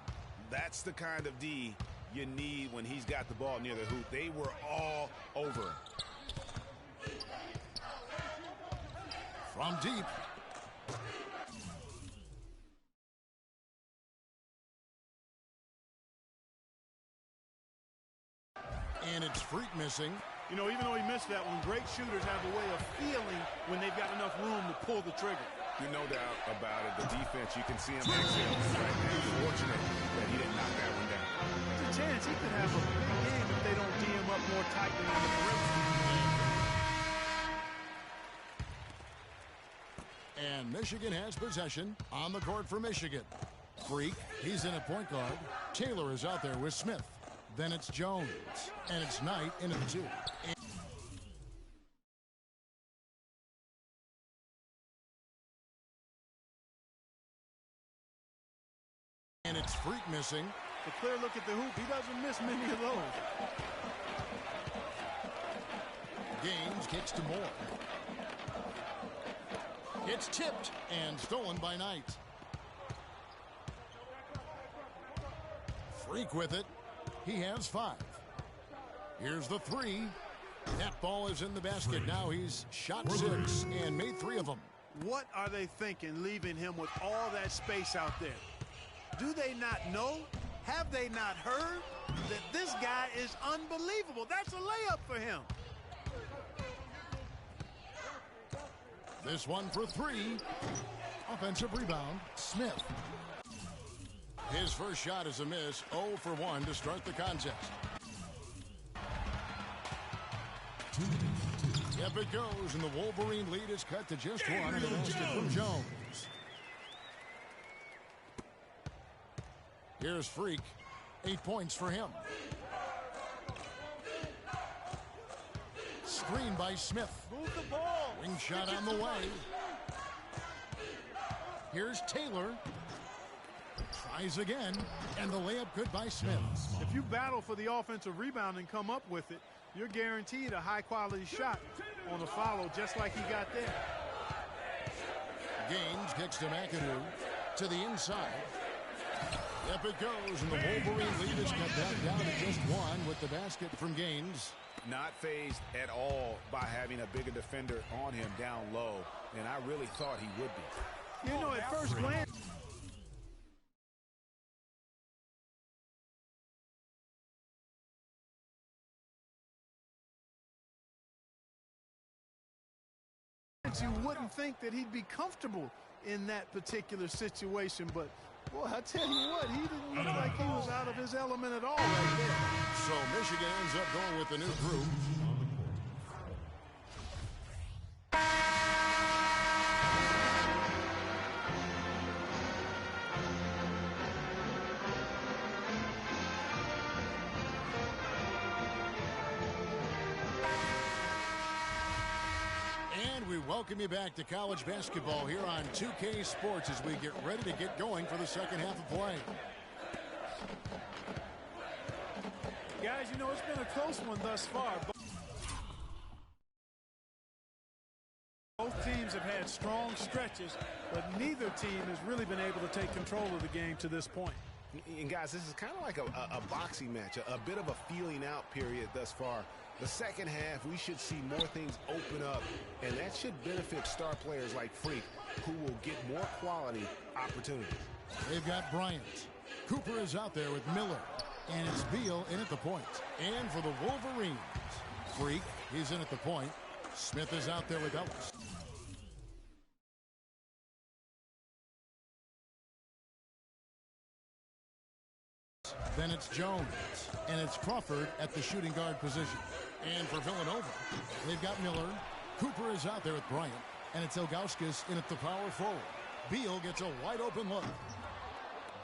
S: That's the kind of D you need when he's got the ball near the hoop. They were all over him.
R: From deep. And it's Freak missing.
T: You know, even though he missed that one, great shooters have a way of feeling when they've got enough room to pull the trigger.
S: You're no doubt about it. The defense, you can see him exhale right now. Fortunate that he didn't knock that one down.
T: There's a chance he could have a big game if they don't D him up more tightly on the perimeter.
R: And Michigan has possession on the court for Michigan. Freak, he's in a point guard. Taylor is out there with Smith. Then it's Jones. And it's Knight into the two. And it's Freak missing.
T: A clear look at the hoop. He doesn't miss many of those.
R: Gaines kicks to Moore. It's tipped and stolen by Knight. Freak with it. He has 5. Here's the 3. That ball is in the basket. Now he's shot 6 and made 3 of them.
T: What are they thinking, leaving him with all that space out there? Do they not know? Have they not heard that this guy is unbelievable? That's a layup for him.
R: This one for 3. Offensive rebound, Smith. His first shot is a miss. 0 for 1 to start the contest. Up it goes, and the Wolverine lead is cut to just 1 and a basket from Jones. Here's Freak. 8 points for him. Screen by Smith.
I: Move the ball.
R: Wing shot on the way. Here's Taylor. Tries again, and the layup good by Smith.
T: If you battle for the offensive rebound and come up with it, you're guaranteed a high-quality shot on a follow, just like he got there.
R: Gaines kicks to McAdoo to the inside. Up it goes, and the Wolverine lead is cut back down to just 1 with the basket from Gaines.
S: Not fazed at all by having a bigger defender on him down low, and I really thought he would be.
T: You know, at first glance, you wouldn't think that he'd be comfortable in that particular situation, but boy, I tell you what, he didn't look like he was out of his element at all right there.
R: So Michigan ends up going with the new group. Welcome you back to college basketball here on 2K Sports as we get ready to get going for the second half of play.
T: Guys, you know, it's been a close one thus far. Both teams have had strong stretches, but neither team has really been able to take control of the game to this point.
S: And guys, this is kind of like a boxing match, a bit of a feeling out period thus far. The second half, we should see more things open up, and that should benefit star players like Freak, who will get more quality opportunities.
R: They've got Bryant. Cooper is out there with Miller. And it's Beal in at the point. And for the Wolverines, Freak, he's in at the point. Smith is out there with Ellis. Then it's Jones. And it's Crawford at the shooting guard position. And for Villanova, they've got Miller. Cooper is out there with Bryant. And it's Ilgauskas in at the power forward. Beal gets a wide open look.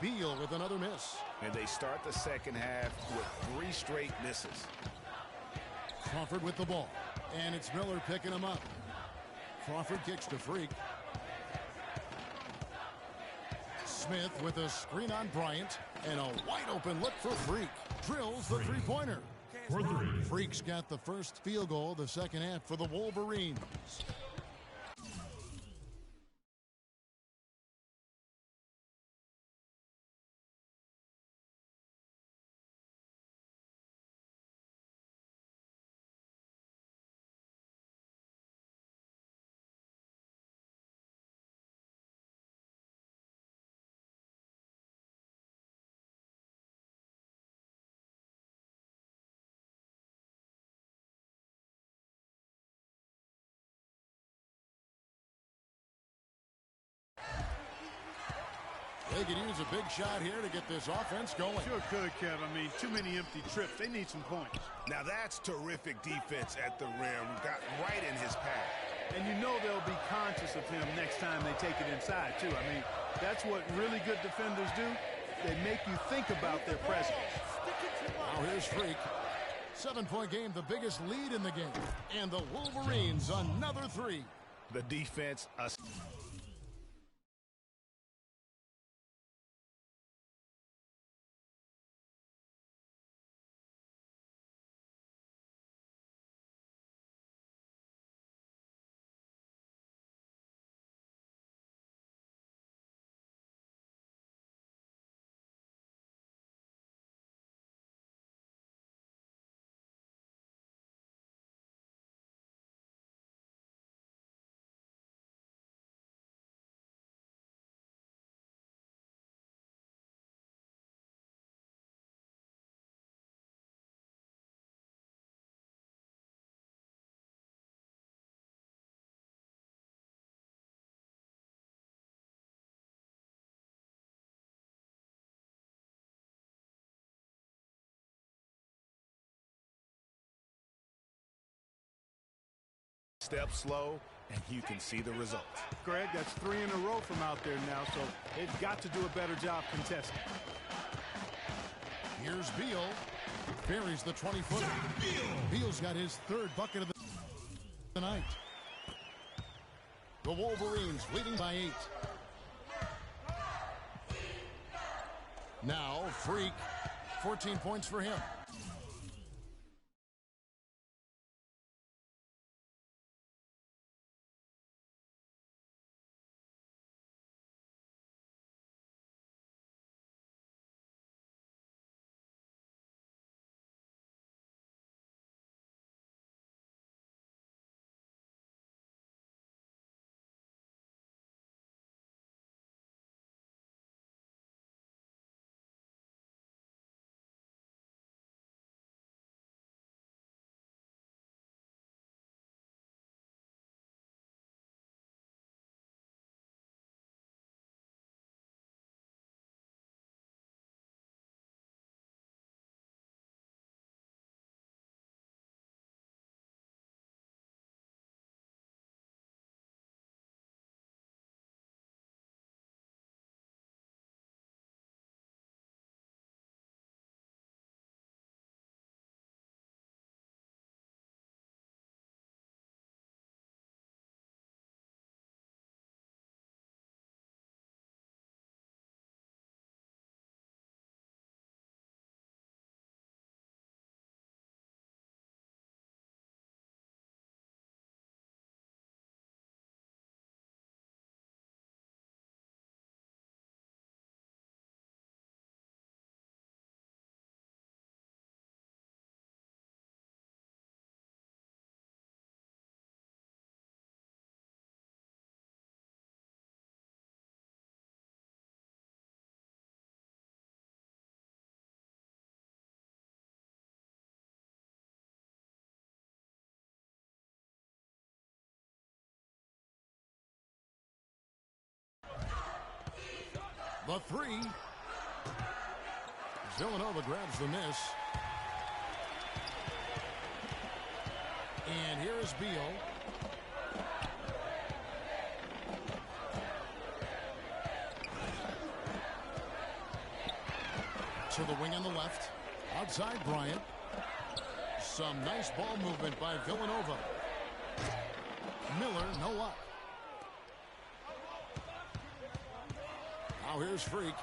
R: Beal with another miss.
S: And they start the second half with 3 straight misses.
R: Crawford with the ball. And it's Miller picking him up. Crawford kicks to Freak. Smith with a screen on Bryant. And a wide open look for Freak. Drills the three-pointer.
F: For 3.
R: Freak's got the first field goal of the second half for the Wolverines. They could use a big shot here to get this offense going.
T: Sure could, Kev. I mean, too many empty trips. They need some points.
S: Now that's terrific defense at the rim. Got right in his path.
T: And you know they'll be conscious of him next time they take it inside, too. I mean, that's what really good defenders do. They make you think about their presence.
R: Now here's Freak. 7-point game, the biggest lead in the game. And the Wolverines, another 3.
S: The defense... Step slow, and you can see the results.
T: Greg, that's 3 in a row from out there now, so they've got to do a better job contesting.
R: Here's Beal. Buries the 20-footer. Beal's got his 3rd bucket of the night. The Wolverines leading by 8. Now, Freak. 14 points for him. The three. Villanova grabs the miss. And here is Beal. To the wing on the left. Outside Bryant. Some nice ball movement by Villanova. Miller, no luck. Now here's Freak.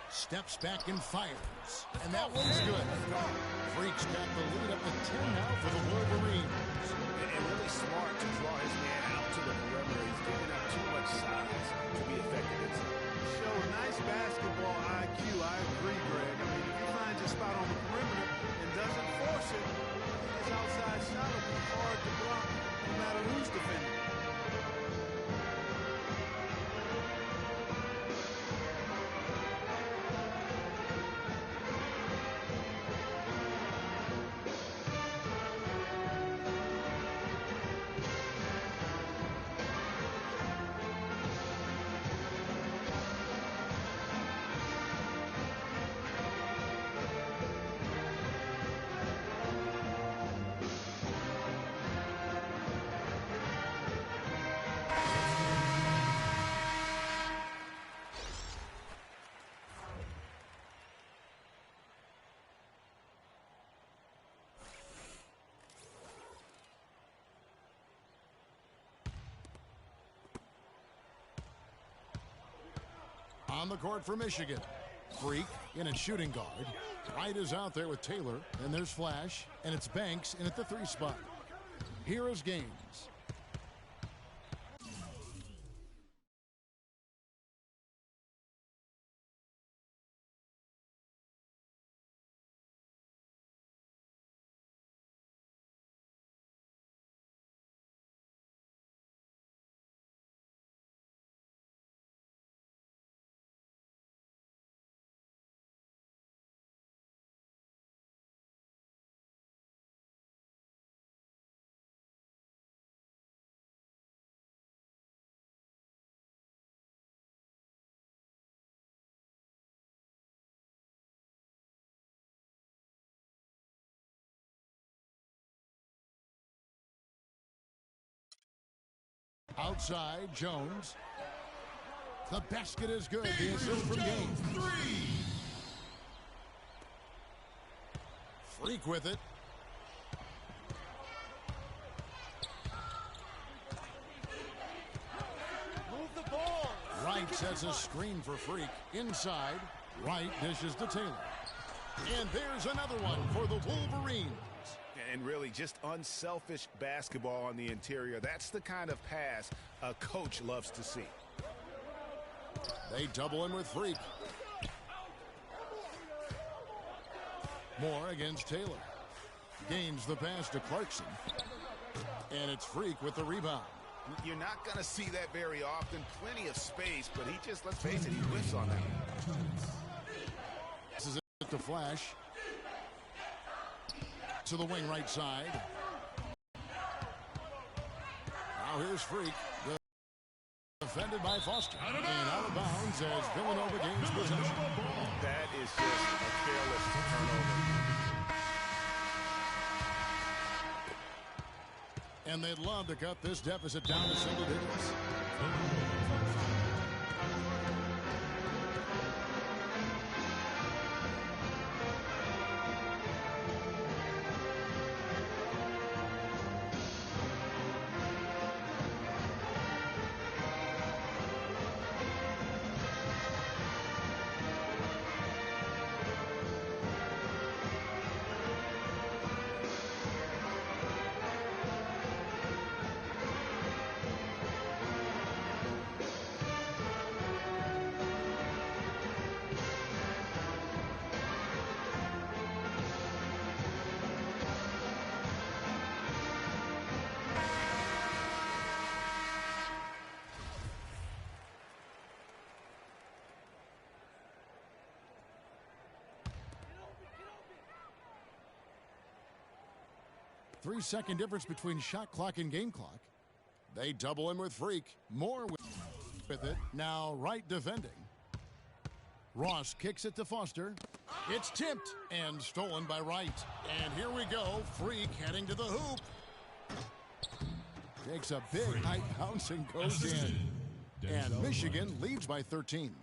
R: Steps back and fires. And that one's good. Freak's got the lead up to 10 now for the Wolverines.
S: And really smart to draw his man out to the perimeter. He's giving up too much size to be effective inside.
T: Show nice basketball IQ. I agree, Greg. I mean, if he finds a spot on the perimeter and doesn't force it, his outside shot will be hard to block no matter who's defending.
R: On the court for Michigan. Freak in at shooting guard. Wright is out there with Taylor. And there's Flash. And it's Banks in at the 3 spot. Here is Gaines. Outside, Jones. The basket is good. The assist from Gaines.
F: 3.
R: Freak with it.
I: Move the ball.
R: Wright sets a screen for Freak. Inside, Wright dishes to Taylor. And there's another one for the Wolverines.
S: And really just unselfish basketball on the interior. That's the kind of pass a coach loves to see.
R: They double in with Freak. Moore against Taylor. Gains the pass to Clarkson. And it's Freak with the rebound.
S: You're not going to see that very often. Plenty of space, but he just, let's face it, he whiffs on that.
R: This is it to Flash. To the wing right side. Now here's Freak. Defended by Foster. And out of bounds as Villanova gains possession.
S: That is just a careless turnover.
R: And they'd love to cut this deficit down to single digits. 3-second difference between shot clock and game clock. They double him with Freak. Moore with it. Now right defending. Ross kicks it to Foster. It's tipped and stolen by Wright. And here we go. Freak heading to the hoop. Takes a big high bounce and goes in. And Michigan leads by 13.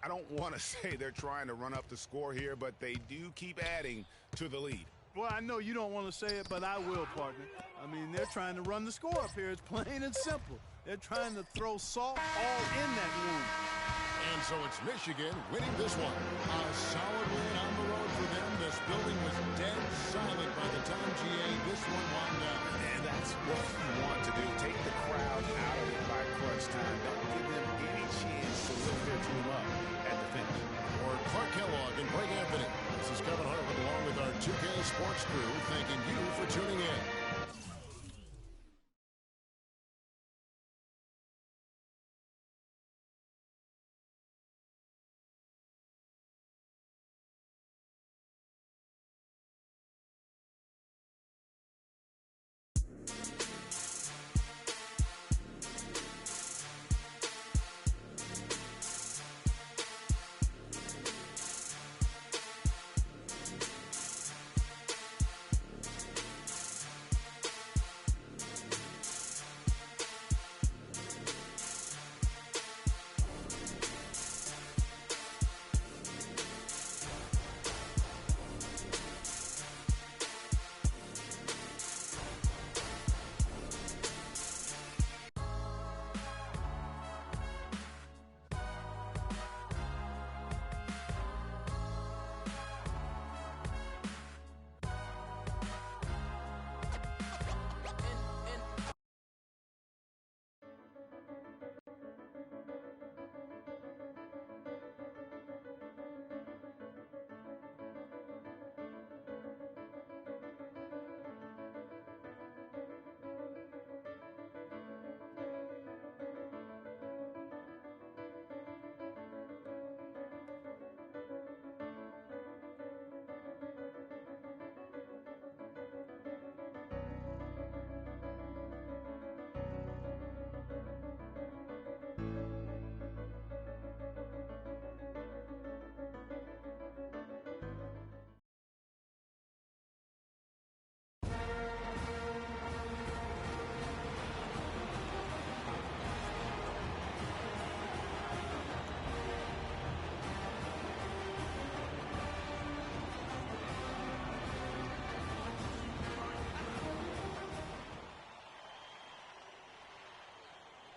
S: I don't want to say they're trying to run up the score here, but they do keep adding to the lead.
T: Well, I know you don't want to say it, but I will, partner. I mean, they're trying to run the score up here. It's plain and simple. They're trying to throw salt all in that wound.
R: And so it's Michigan winning this one. A solid win on the road for them. This building was dead silent by the time this one wound up.
S: And that's what you want to do. Take the crowd out of it by crunch time. Don't give them any chance to lift their team up at the finish.
R: For Clark Kellogg and Greg Anthony, this is Kevin Harlan along with our 2K Sports crew thanking you for tuning in.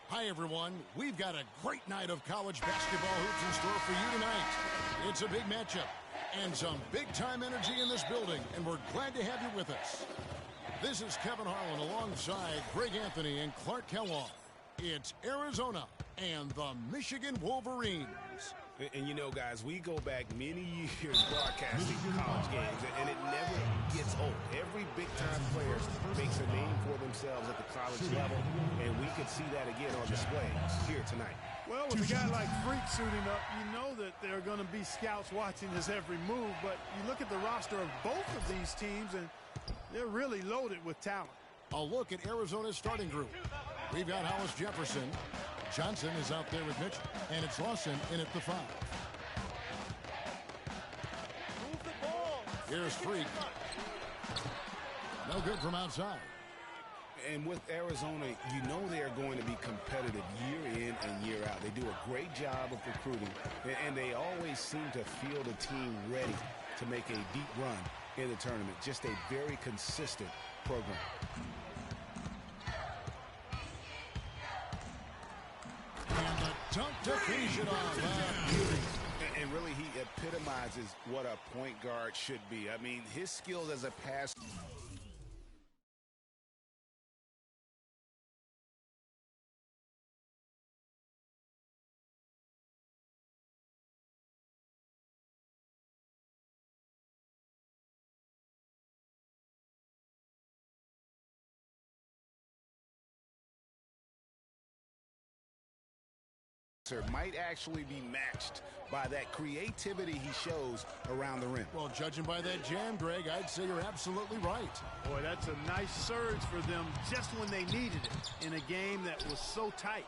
R: Hi, everyone. We've got a great night of college basketball hoops in store for you tonight. It's a big matchup and some big-time energy in this building, and we're glad to have you with us. This is Kevin Harlan alongside Greg Anthony and Clark Kellogg. It's Arizona and the Michigan Wolverines.
S: And you know, guys, we go back many years broadcasting college games, and it never gets old. Every big-time player makes a name for themselves at the college level, and we could see that again on display here tonight.
T: Well, with a guy like Freak suiting up, you know that there are going to be scouts watching his every move, but you look at the roster of both of these teams, and they're really loaded with talent.
R: A look at Arizona's starting group. We've got Hollis Jefferson. Johnson is out there with Mitchell, and it's Lawson in at the 5.
I: Move the ball.
R: Here's Freak. No good from outside.
S: And with Arizona, you know they are going to be competitive year in and year out. They do a great job of recruiting, and they always seem to field a team ready to make a deep run in the tournament. Just a very consistent program.
R: And the dunk to finish it off.
S: And really, he epitomizes what a point guard should be. I mean, his skills as a passer. Might actually be matched by that creativity he shows around the rim.
R: Well, judging by that jam, Greg, I'd say you're absolutely right.
T: Boy, that's a nice surge for them just when they needed it in a game that was so tight.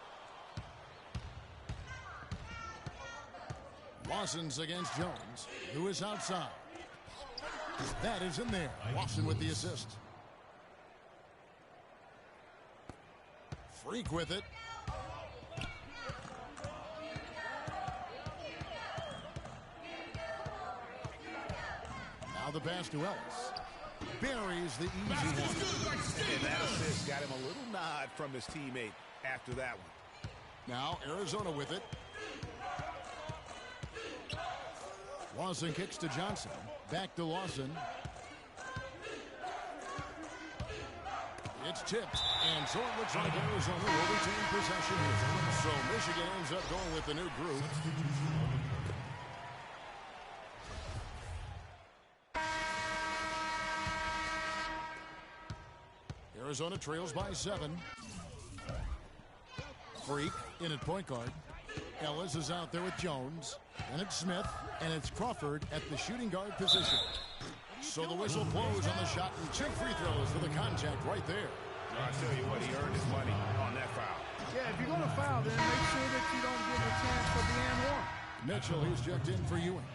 R: Lawson's against Jones, who is outside. That is in there. Lawson with the assist. Freak with it. Now the pass to Ellis. Buries the easy one.
S: And that assist got him a little nod from his teammate after that one.
R: Now Arizona with it. Lawson kicks to Johnson. Back to Lawson. It's tipped, and so it looks like Arizona will retain possession here. So Michigan ends up going with the new group. Arizona trails by 7. Freak in at point guard. Ellis is out there with Jones, and it's Smith, and it's Crawford at the shooting guard position. So the whistle blows on the shot, and 2 free throws for the contact right there.
S: I'll tell you what, he earned his money on that foul.
T: Yeah, if you're going to foul, then make sure that you don't give him a chance for the and one.
R: Mitchell, he's checked in for Ewing.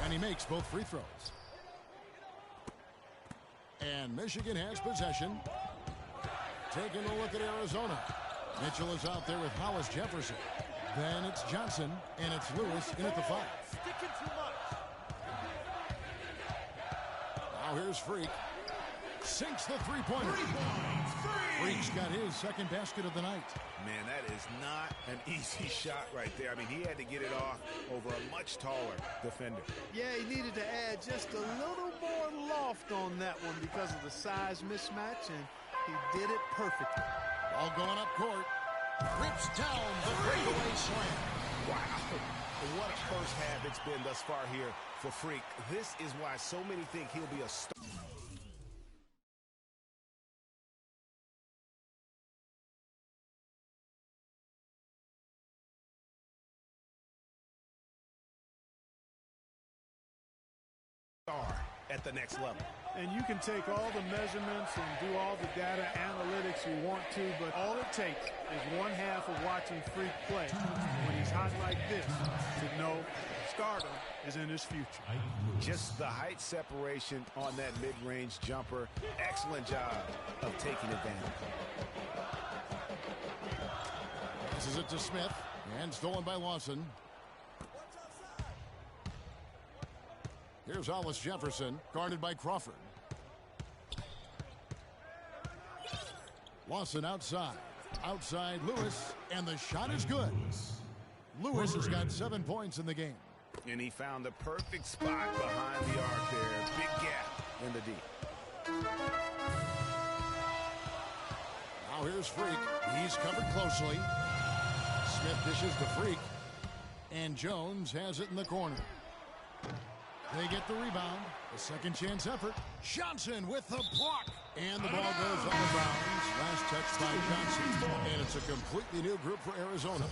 R: And he makes both free throws. And Michigan has possession. Taking a look at Arizona. Mitchell is out there with Hollis Jefferson. Then it's Johnson, and it's Lewis in at the 5.
I: Sticking too much.
R: Now here's Freak. Sinks the three-pointer. Freak's got his second basket of the night.
S: Man, that is not an easy shot right there. I mean, he had to get it off over a much taller defender.
T: Yeah, he needed to add just a little more loft on that one because of the size mismatch, and he did it perfectly.
R: Ball going up court. Rips down the breakaway slam.
S: Wow. What a first half it's been thus far here for Freak. This is why so many think he'll be a star. At the next level.
T: And you can take all the measurements and do all the data analytics you want to, but all it takes is one half of watching Freak play when he's hot like this to know stardom is in his future.
S: Just the height separation on that mid-range jumper. Excellent job of taking advantage.
R: This is it to Smith, and stolen by Lawson. Here's Hollis Jefferson, guarded by Crawford. Lawson outside. Outside Lewis, and the shot is good. Lewis has got 7 points in the game.
S: And he found the perfect spot behind the arc there. Big gap in the D.
R: Now here's Freak. He's covered closely. Smith dishes to Freak. And Jones has it in the corner. They get the rebound. A second chance effort. Johnson with the block. And the ball goes on the bounds. Last touch by Johnson. And it's a completely new group for Arizona.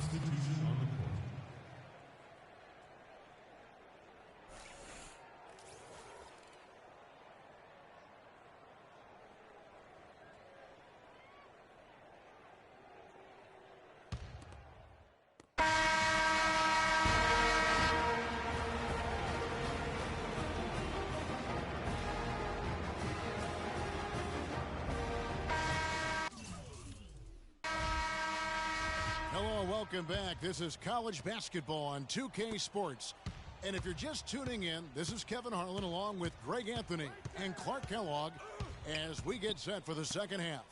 R: Welcome back. This is college basketball on 2K Sports. And if you're just tuning in, this is Kevin Harlan along with Greg Anthony and Clark Kellogg as we get set for the second half.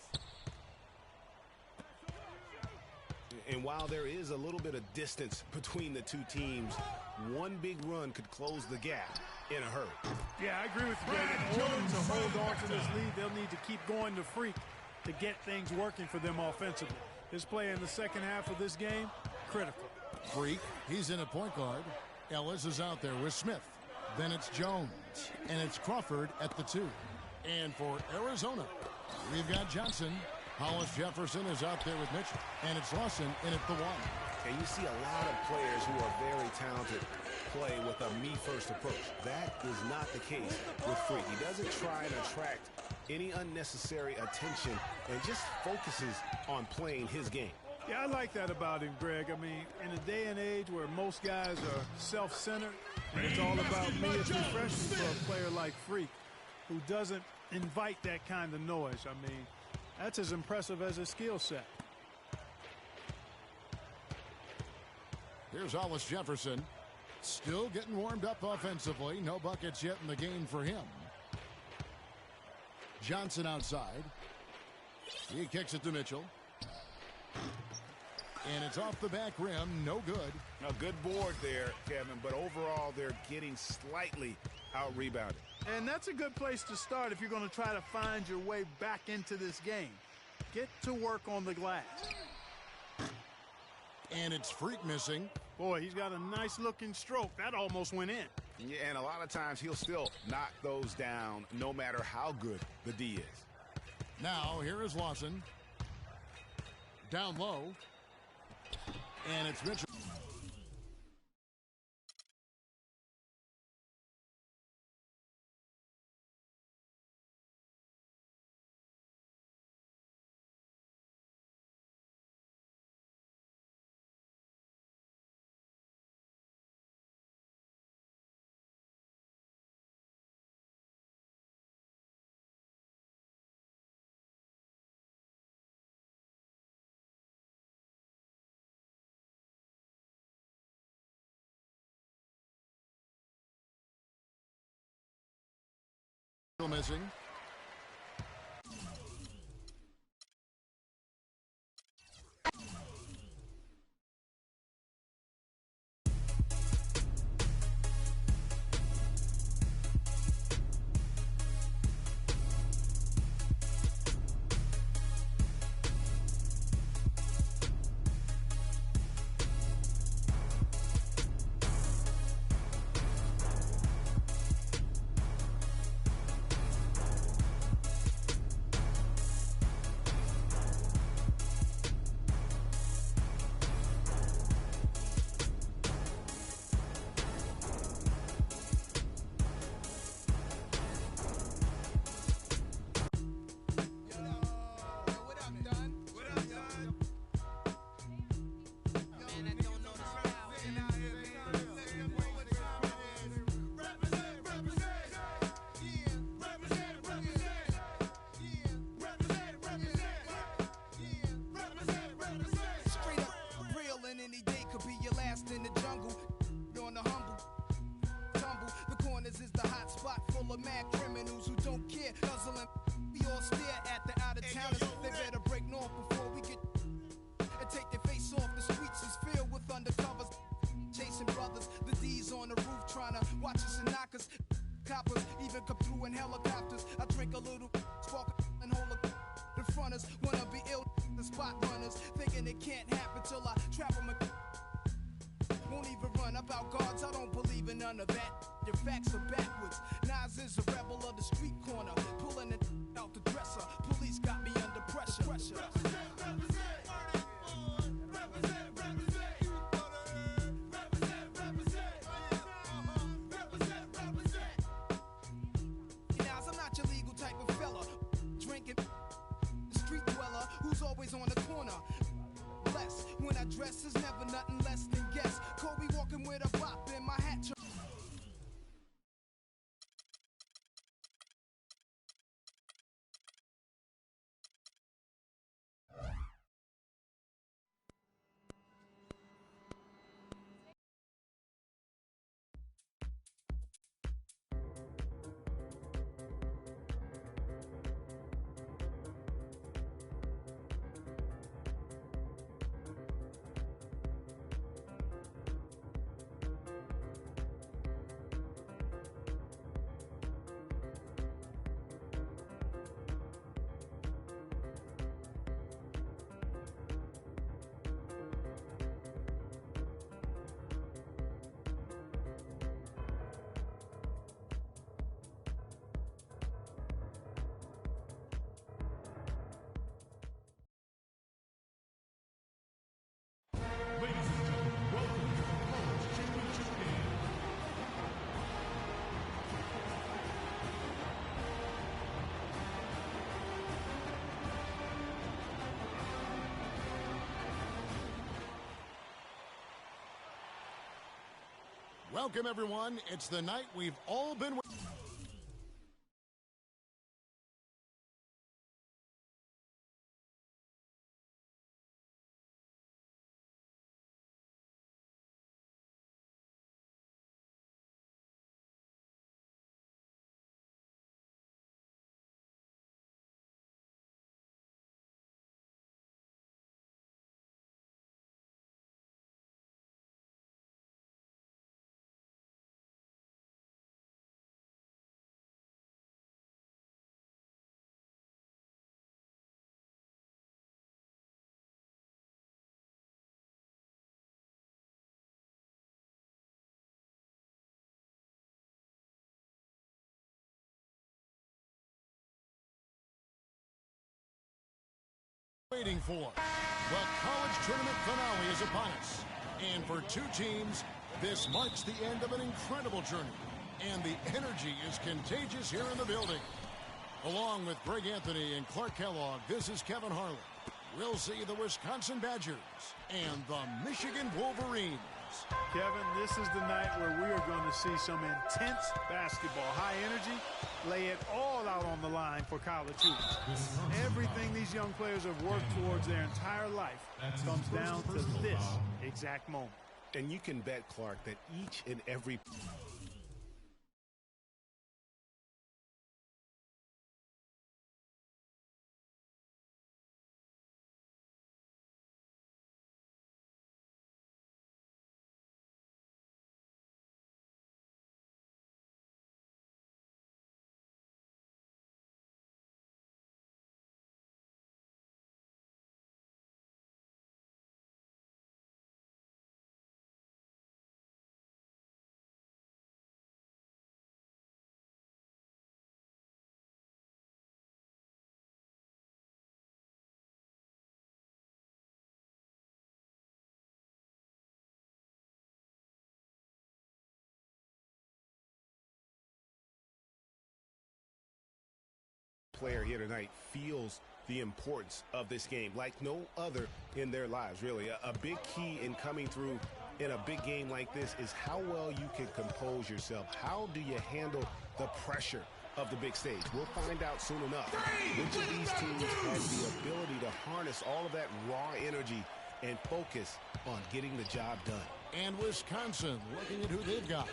S: And while there is a little bit of distance between the two teams, one big run could close the gap in a hurry.
T: Yeah, I agree with you, Greg. In order to hold on to this lead, they'll need to keep going to Freak to get things working for them offensively. His play in the second half of this game, critical.
R: Freak, he's in a point guard. Ellis is out there with Smith. Then it's Jones, and it's Crawford at the 2. And for Arizona, we've got Johnson. Hollis Jefferson is out there with Mitchell, and it's Lawson in at the 1.
S: And you see a lot of players who are very talented play with a me-first approach. That is not the case with Freak. He doesn't try and attract any unnecessary attention and just focuses on playing his game.
T: Yeah, I like that about him, Greg. I mean, in a day and age where most guys are self-centered and it's all about me, it's refreshing for a player like Freak who doesn't invite that kind of noise. I mean, that's as impressive as his skill set.
R: Here's Hollis Jefferson. Still getting warmed up offensively. No buckets yet in the game for him. Johnson outside. He kicks it to Mitchell. And it's off the back rim. No good.
U: A good board there, Kevin, but overall they're getting slightly out-rebounded.
T: And that's a good place to start if you're going to try to find your way back into this game. Get to work on the glass.
R: And it's Freak missing.
T: Boy, he's got a nice-looking stroke. That almost went in.
U: Yeah, and a lot of times he'll still knock those down no matter how good the D is.
R: Now, here is Lawson. Down low. And it's Mitchell. Missing.
E: None of that, your facts are backwards. Nas is a rebel of the street corner, pulling it out the dresser. Police got me under pressure. Nas, I'm not your legal type of fella. Drinking, street dweller who's always on the corner. Less when I dress is never nothing less than guess. Kobe walking with a bop in my hat.
R: Welcome, everyone. It's the night we've all been waiting for. The college tournament finale is upon us. And for two teams, this marks the end of an incredible journey. And the energy is contagious here in the building. Along with Greg Anthony and Clark Kellogg, this is Kevin Harlan. We'll see the Wisconsin Badgers and the Michigan Wolverines.
T: Kevin, this is the night where we are going to see some intense basketball. High energy, lay it all out on the line for college hoops. Everything these young players have worked towards their entire life comes down to this exact moment.
S: And you can bet, Clark, that each and every player here tonight feels the importance of this game like no other in their lives, really. A big key in coming through in a big game like this is how well you can compose yourself. How do you handle the pressure of the big stage? We'll find out soon enough. Which of these teams has the ability to harness all of that raw energy and focus on getting the job done.
R: And Wisconsin looking at who they've got.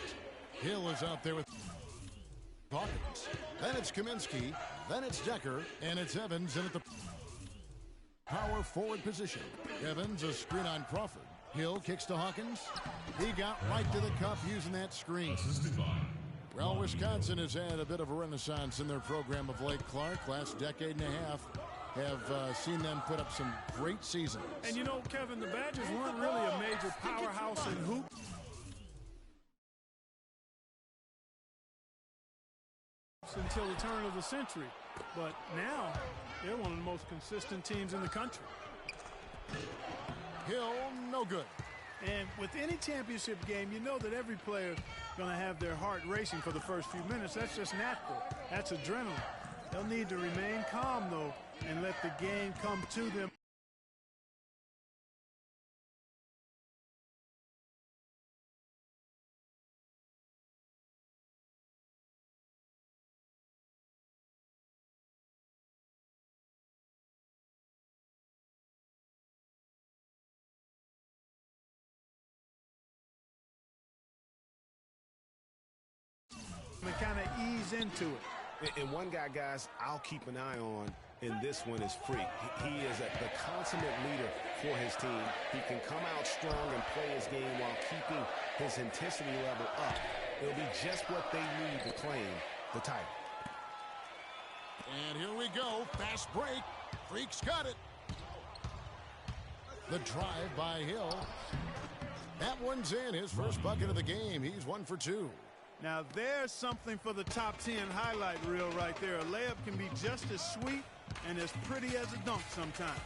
R: Hill is out there with Hawkins. Then it's Kaminsky. Then it's Decker. And it's Evans in at the power forward position. Evans, a screen on Crawford. Hill kicks to Hawkins. He got right to the cup using that screen. Well, Wisconsin has had a bit of a renaissance in their program of late, Clark. Last decade and a half have seen them put up some great seasons.
T: And you know, Kevin, the Badgers weren't really a major powerhouse in hoop until the turn of the century. But now, they're one of the most consistent teams in the country.
R: Hill, no good.
T: And with any championship game, you know that every player is going to have their heart racing for the first few minutes. That's just natural. That's adrenaline. They'll need to remain calm, though, and let the game come to them. And kind of ease into it.
S: And one guy, guys, I'll keep an eye on in this one is Freak. He is the consummate leader for his team. He can come out strong and play his game while keeping his intensity level up. It'll be just what they need to claim the title.
R: And here we go. Fast break. Freak's got it. The drive by Hill. That one's in. His first bucket of the game. He's 1 for 2.
T: Now there's something for the top 10 highlight reel right there. A layup can be just as sweet and as pretty as a dunk sometimes.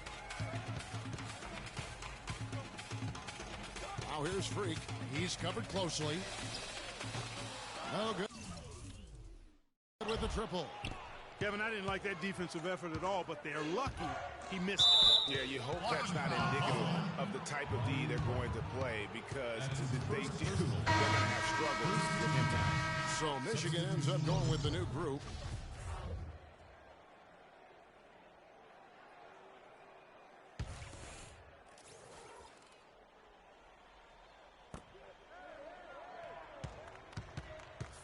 R: Now here's Freak. He's covered closely. No good with the triple.
T: Kevin, I didn't like that defensive effort at all, but they're lucky he missed it.
S: Yeah, you hope that's not indicative of the type of D they're going to play, because if they do, they're going to have struggle
R: Michigan ends up going with the new group.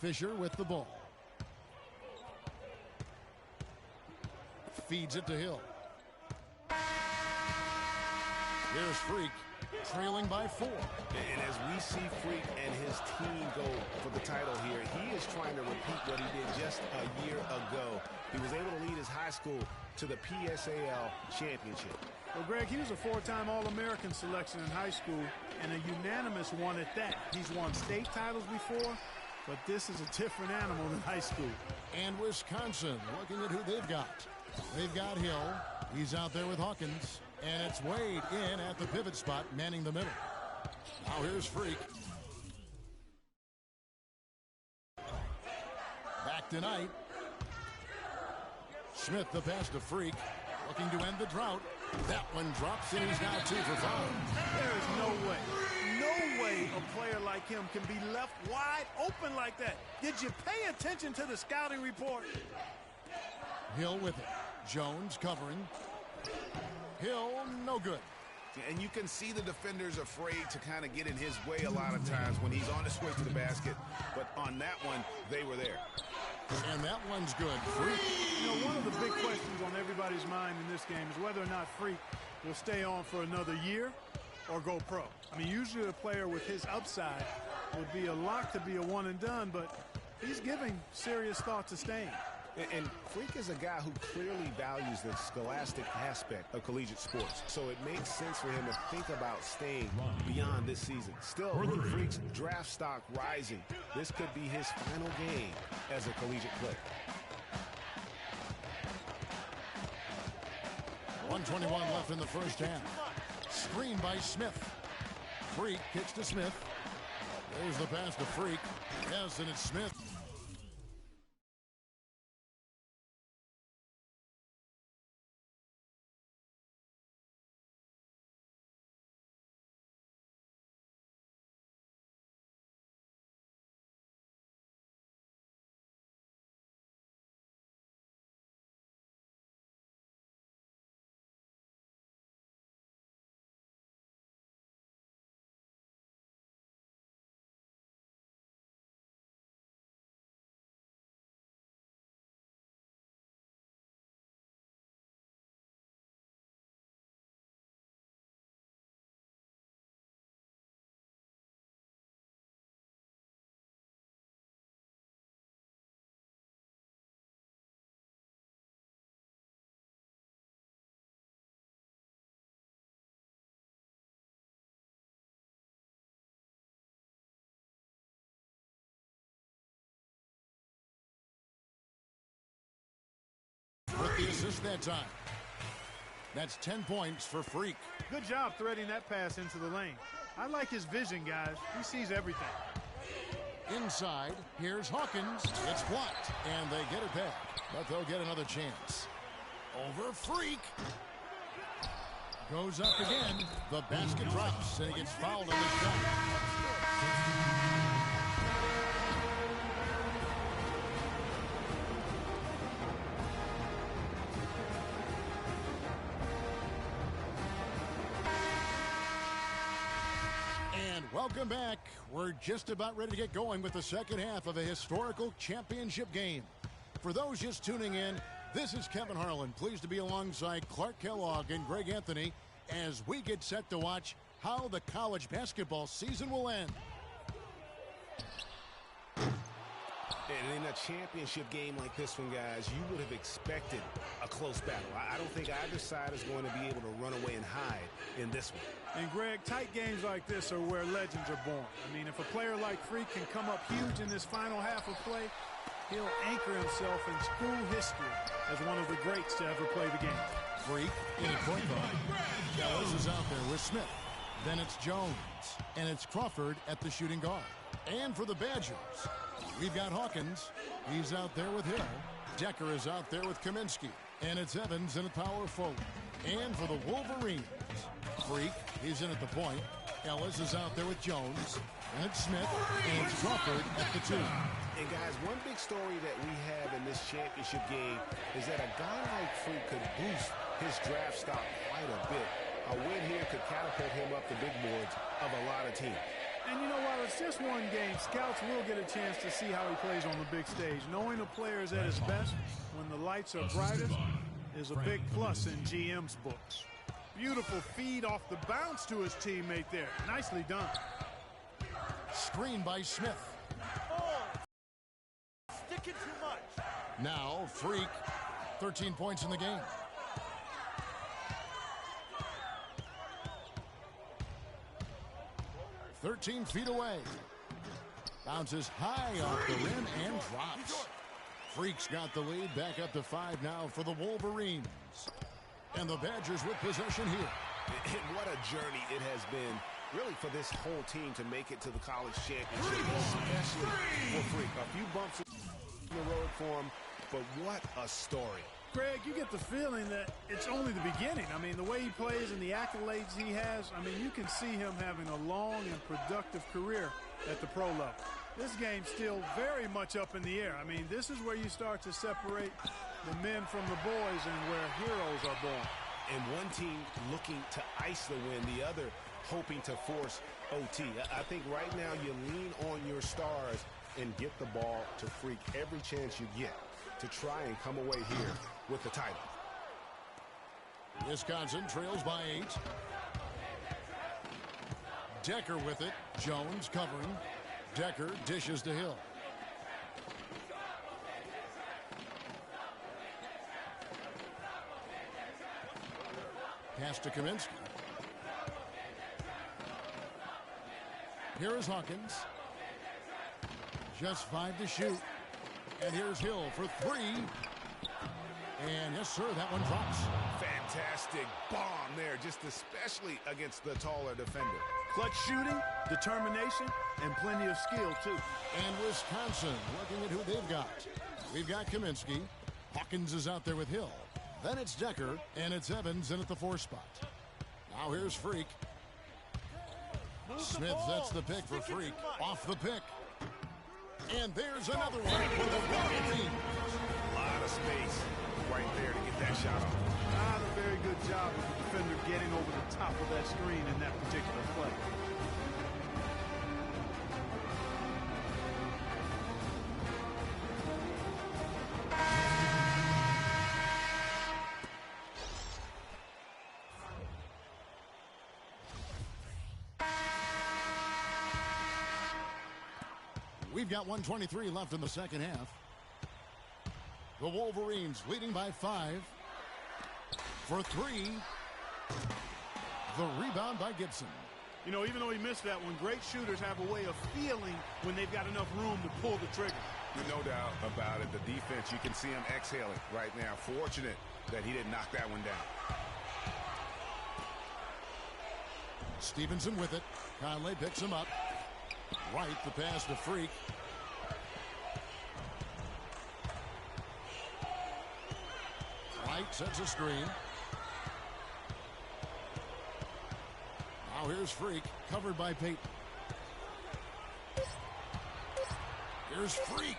R: Fisher with the ball. Feeds it to Hill. Here's Freak, trailing by 4.
S: And as we see Freak and his team go for the title here, he is trying to repeat what he did just a year ago. He was able to lead his high school to the PSAL championship.
T: Well, Greg, he was a 4-time All-American selection in high school and a unanimous one at that. He's won state titles before, but this is a different animal than high school.
R: And Wisconsin, looking at who they've got. They've got Hill. He's out there with Hawkins. And it's Wade in at the pivot spot, manning the middle. Now here's Freak. Back to Knight. Smith the pass to Freak. Looking to end the drought. That one drops, and he's now 2 for 5.
T: There is no way a player like him can be left wide open like that. Did you pay attention to the scouting report?
R: Hill with it. Jones covering. Hill, no good.
U: And you can see the defenders afraid to kind of get in his way a lot of times when he's on his way to the basket. But on that one, they were there.
R: And that one's good. Freak.
T: You know, one of the big questions on everybody's mind in this game is whether or not Freak will stay on for another year or go pro. I mean, usually a player with his upside would be a lock to be a one and done, but he's giving serious thought to staying.
S: And Freak is a guy who clearly values the scholastic aspect of collegiate sports, so it makes sense for him to think about staying beyond this season. Still, with Freak's draft stock rising, this could be his final game as a collegiate player.
R: 1:21 left in the first half. Screen by Smith. Freak kicks to Smith. There's the pass to Freak. Yes, and it's Smith. With the assist that time. That's 10 points for Freak.
T: Good job threading that pass into the lane. I like his vision, guys. He sees everything.
R: Inside, here's Hawkins. It's blocked, and they get it back. But they'll get another chance. Over Freak. Goes up again. The basket drops, and he gets fouled on the shot. Welcome back. We're just about ready to get going with the second half of a historical championship game. For those just tuning in, this is Kevin Harlan, pleased to be alongside Clark Kellogg and Greg Anthony as we get set to watch how the college basketball season will end.
S: And in a championship game like this one, guys, you would have expected a close battle. I don't think either side is going to be able to run away and hide in this one.
T: And, Greg, tight games like this are where legends are born. I mean, if a player like Freak can come up huge in this final half of play, he'll anchor himself in school history as one of the greats to ever play the game.
R: Freak in a point guard. Ellis is out there with Smith. Then it's Jones. And it's Crawford at the shooting guard. And for the Badgers, we've got Hawkins. He's out there with Hill. Decker is out there with Kaminsky. And it's Evans in a power forward. And for the Wolverines, Freak, he's in at the point. Ellis is out there with Jones. And it's Smith, and it's Crawford at the 2.
S: And guys, one big story that we have in this championship game is that a guy like Freak could boost his draft stock quite a bit. A win here could catapult him up the big boards of a lot of teams.
T: And you know, while it's just one game, scouts will get a chance to see how he plays on the big stage. Knowing a player is at his best when the lights are brightest is a big plus in GM's books. Beautiful feed off the bounce to his teammate there. Nicely done.
R: Screen by Smith.
I: Sticking too much.
R: Now, Freak, 13 points in the game. "13 feet away. Bounces high off the rim and drops. Freak's got the lead back up to 5 now for the Wolverines. And the Badgers with possession here.
S: And what a journey it has been, really, for this whole team to make it to the college championship, especially for Freak. A few bumps in the road for him, but what a story.
T: Greg, you get the feeling that it's only the beginning. I mean, the way he plays and the accolades he has, I mean, you can see him having a long and productive career at the pro level. This game's still very much up in the air. I mean, this is where you start to separate the men from the boys and where heroes are born.
S: And one team looking to ice the win, the other hoping to force OT. I think right now you lean on your stars and get the ball to Freak every chance you get to try and come away here with the title.
R: Wisconsin trails by 8. Decker with it. Jones covering. Decker dishes to Hill. Pass to Kaminsky. Here is Hawkins. Just 5 to shoot. And here's Hill for 3. And yes, sir, that one drops.
S: Fantastic bomb there, just especially against the taller defender.
T: Clutch shooting, determination, and plenty of skill, too.
R: And Wisconsin looking at who they've got. We've got Kaminsky. Hawkins is out there with Hill. Then it's Decker, and it's Evans in at the 4 spot. Now here's Freak. Smith sets the pick for Freak. Off the pick. And there's another one for the Wolverines.
S: A lot of space right there to get that shot off.
T: Not a very good job of the defender getting over the top of that screen in that particular play.
R: We've got 1:23 left in the second half. The Wolverines leading by 5. For 3. The rebound by Gibson.
T: You know, even though he missed that one, great shooters have a way of feeling when they've got enough room to pull the trigger.
U: No doubt about it. The defense, you can see him exhaling right now. Fortunate that he didn't knock that one down.
R: Stevenson with it. Conley picks him up. Right, the pass to Freak. Right sets a screen. Now here's Freak, covered by Peyton. Here's Freak.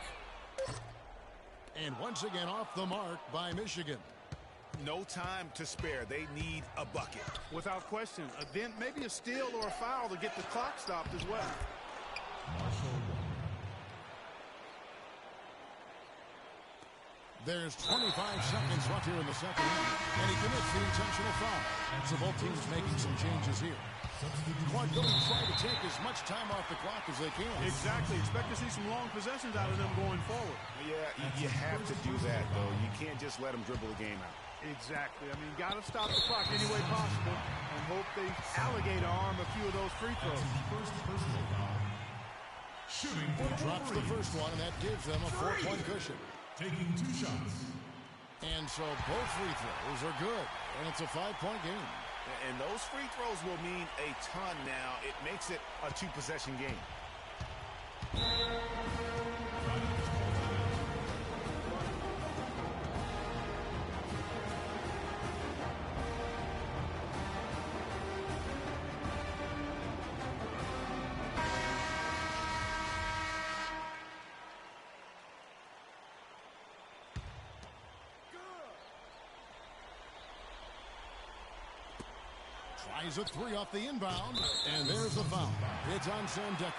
R: And once again off the mark by Michigan.
U: No time to spare. They need a bucket.
T: Without question. Then maybe a steal or a foul to get the clock stopped as well.
R: There's 25 seconds left here in the second half, and he commits the intentional foul. So both teams making some changes here. Clark going to try to take as much time off the clock as they can.
T: Exactly. Expect to see some long possessions out of them going forward.
U: Yeah, you have to do that, though. You can't just let them dribble the game out.
T: Exactly. I mean, got to stop the clock any way possible and hope they alligator arm a few of those free throws.
F: Shooting
R: He drops the first one, and that gives them a 4-point cushion.
F: Taking 2 shots.
R: And so both free throws are good, and it's a 5-point game.
U: And those free throws will mean a ton now. It makes it a 2-possession game.
R: Tries a three off the inbound, and there's the foul. It's on Sandecker.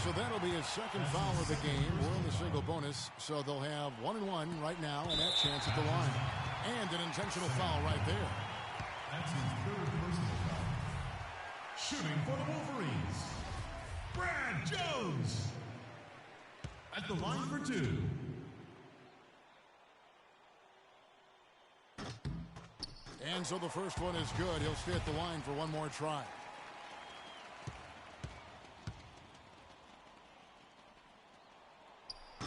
R: So that'll be his second foul of the game. We're in the single bonus, so they'll have 1-1 right now and that chance at the line. And an intentional foul right there.
F: That's his third personal foul. Shooting for the Wolverines, Brad Jones. At the line for two.
R: And so the first one is good. He'll stay at the line for one more try.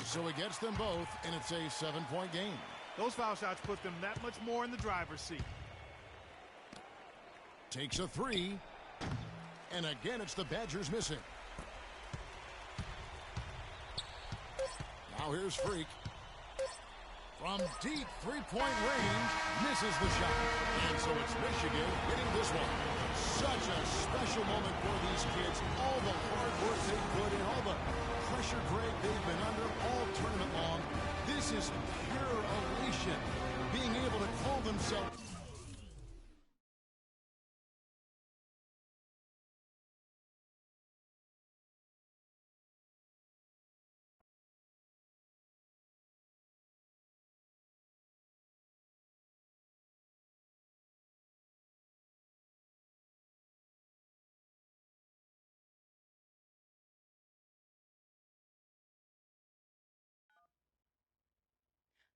R: So he gets them both, and it's a 7-point game.
T: Those foul shots put them that much more in the driver's seat.
R: Takes a three. And again, it's the Badgers missing. Now here's Freak. From deep three-point range, misses the shot. And so it's Michigan winning this one. Such a special moment for these kids. All the hard work they put in, all the pressure break they've been under all tournament long. This is pure elation. Being able to call themselves...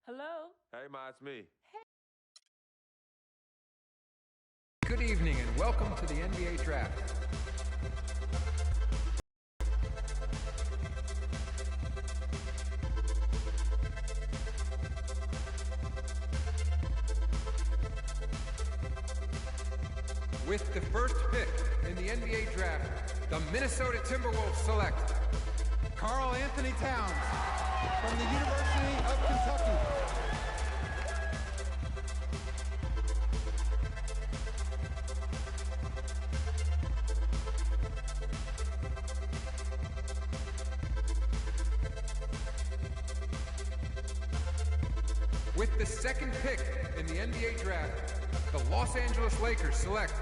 A: Hello?
L: Hey, Ma, it's me.
V: Good evening and welcome to the NBA Draft. With the first pick in the NBA Draft, the Minnesota Timberwolves select Karl Anthony Towns from the University of Kentucky. With the second pick in the NBA Draft, the Los Angeles Lakers select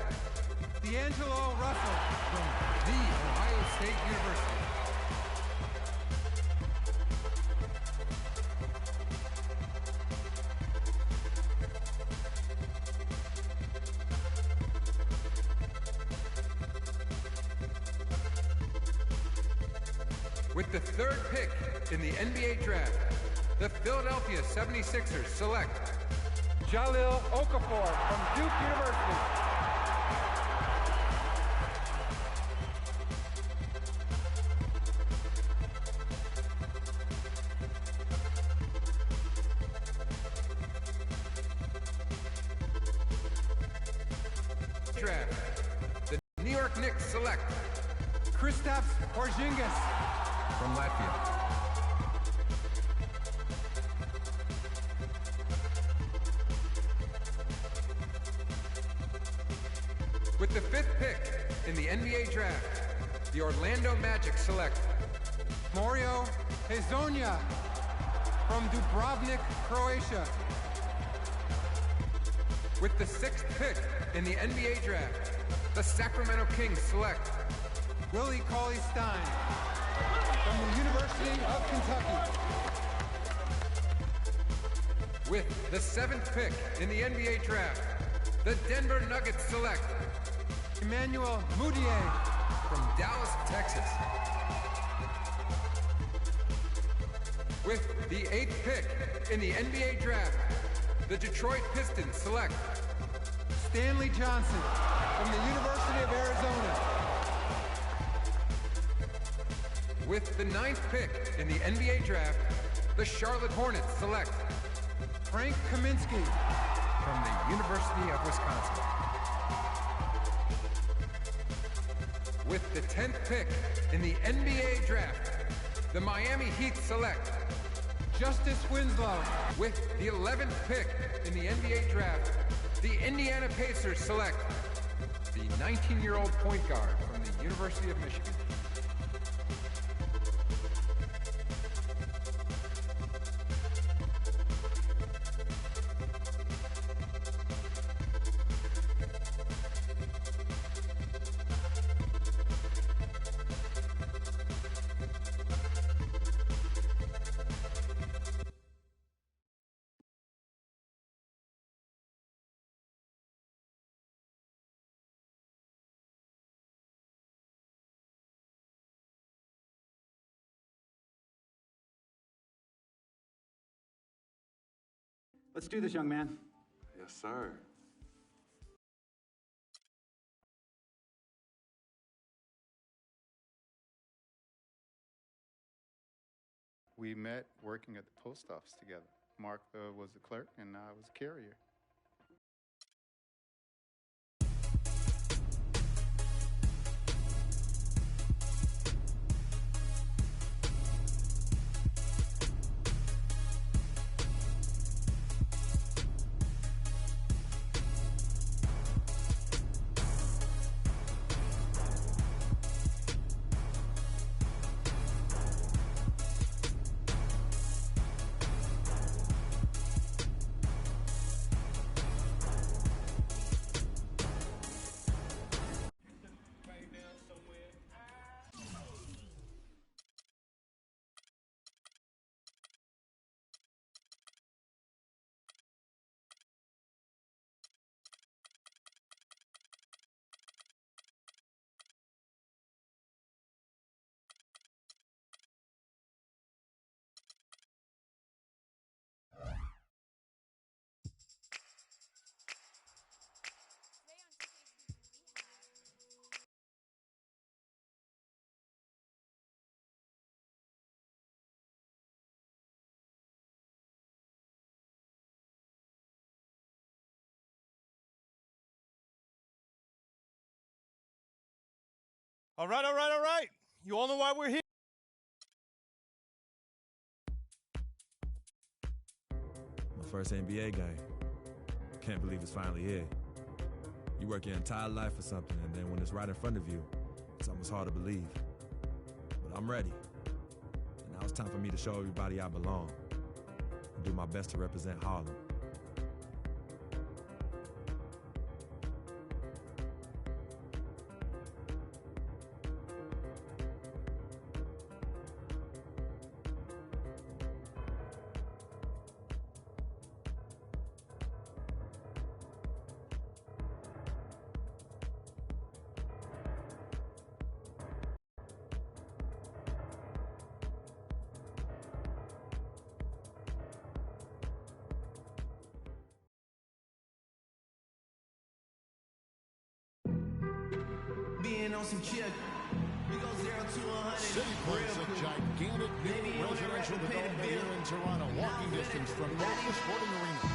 V: D'Angelo Russell from The Ohio State University. With the third pick in the NBA Draft, the Philadelphia 76ers select Jahlil Okafor from Duke University. Draft, the New York Knicks select Kristaps Porzingis from Latvia. With the fifth pick in the NBA Draft, the Orlando Magic select Mario Hezonja from Dubrovnik, Croatia. With the sixth pick in the NBA Draft, the Sacramento Kings select Willie Cauley-Stein from the University of Kentucky. With the seventh pick in the NBA Draft, the Denver Nuggets select Emmanuel Mudiay from Dallas, Texas. With the eighth pick in the NBA Draft, the Detroit Pistons select Stanley Johnson from the University of Arizona. With the ninth pick in the NBA Draft, the Charlotte Hornets select Frank Kaminsky from the University of Wisconsin. With the 10th pick in the NBA Draft, the Miami Heat select Justice Winslow. With the 11th pick in the NBA Draft, the Indiana Pacers select the 19-year-old point guard from the University of Michigan.
A: Let's do this, young man.
L: Yes, sir.
J: We met working at the post office together. Mark was the clerk, and I was a carrier.
I: All right, all right, all right. You all know why we're here.
B: My first NBA game. Can't believe it's finally here. You work your entire life for something, and then when it's right in front of you, it's almost hard to believe. But I'm ready. And now it's time for me to show everybody I belong and do my best to represent Harlem.
E: Being on some chip. We go 0 to 100.
R: City Place, a gigantic new residential development here in Toronto, walking distance from both the sporting arenas.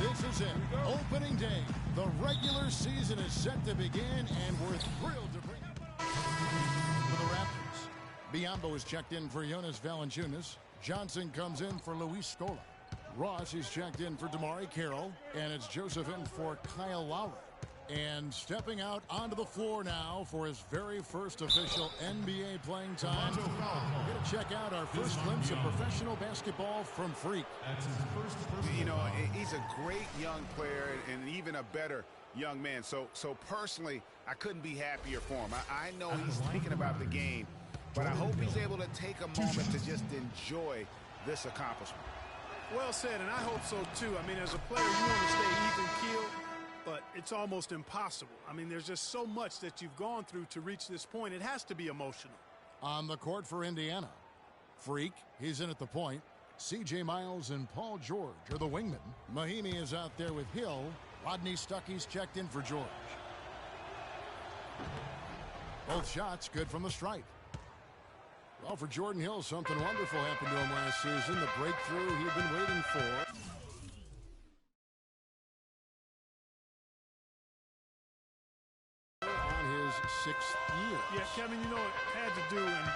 R: This is it, opening day. The regular season is set to begin, and we're thrilled to bring it to the Raptors. Biombo is checked in for Jonas Valanciunas. Johnson comes in for Luis Scola. Ross is checked in for DeMar Carroll, and it's Joseph in for Kyle Lowry. And stepping out onto the floor now for his very first official NBA playing time. We're going to check out our first glimpse of professional basketball from Freak.
U: You know, he's a great young player and even a better young man. So personally, I couldn't be happier for him. I know he's thinking about the game, but I hope he's able to take a moment to just enjoy this accomplishment.
T: Well said, and I hope so too. I mean, as a player, you want to stay even-keeled, but it's almost impossible. I mean, there's just so much that you've gone through to reach this point. It has to be emotional.
R: On the court for Indiana, Freak, he's in at the point. C.J. Miles and Paul George are the wingmen. Mahimi is out there with Hill. Rodney Stuckey's checked in for George. Both shots good from the stripe. Well, for Jordan Hill, something wonderful happened to him last season. The breakthrough he'd been waiting for. On his 6th year.
T: Yeah, Kevin, you know it had to do, and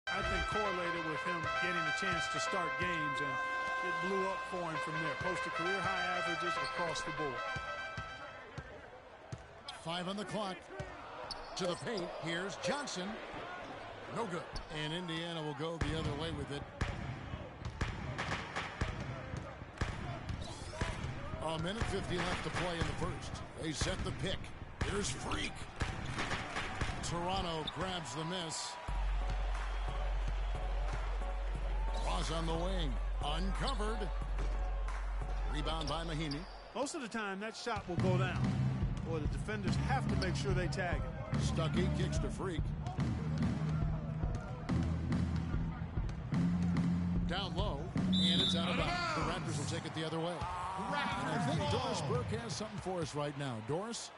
T: I think correlated with him getting a chance to start games, and it blew up for him from there. Posted career high averages across the board.
R: 5 on the clock. To the paint. Here's Johnson. No good. And Indiana will go the other way with it. A minute 50 left to play in the first. They set the pick. Here's Freak. Toronto grabs the miss. Ross on the wing. Uncovered. Rebound by Mahimi.
T: Most of the time, that shot will go down. Or the defenders have to make sure they tag it.
R: Stuckey kicks to Freak. Down low, and it's out of bounds. The Raptors will take it the other way. And I think Doris Burke has something for us right now. Doris?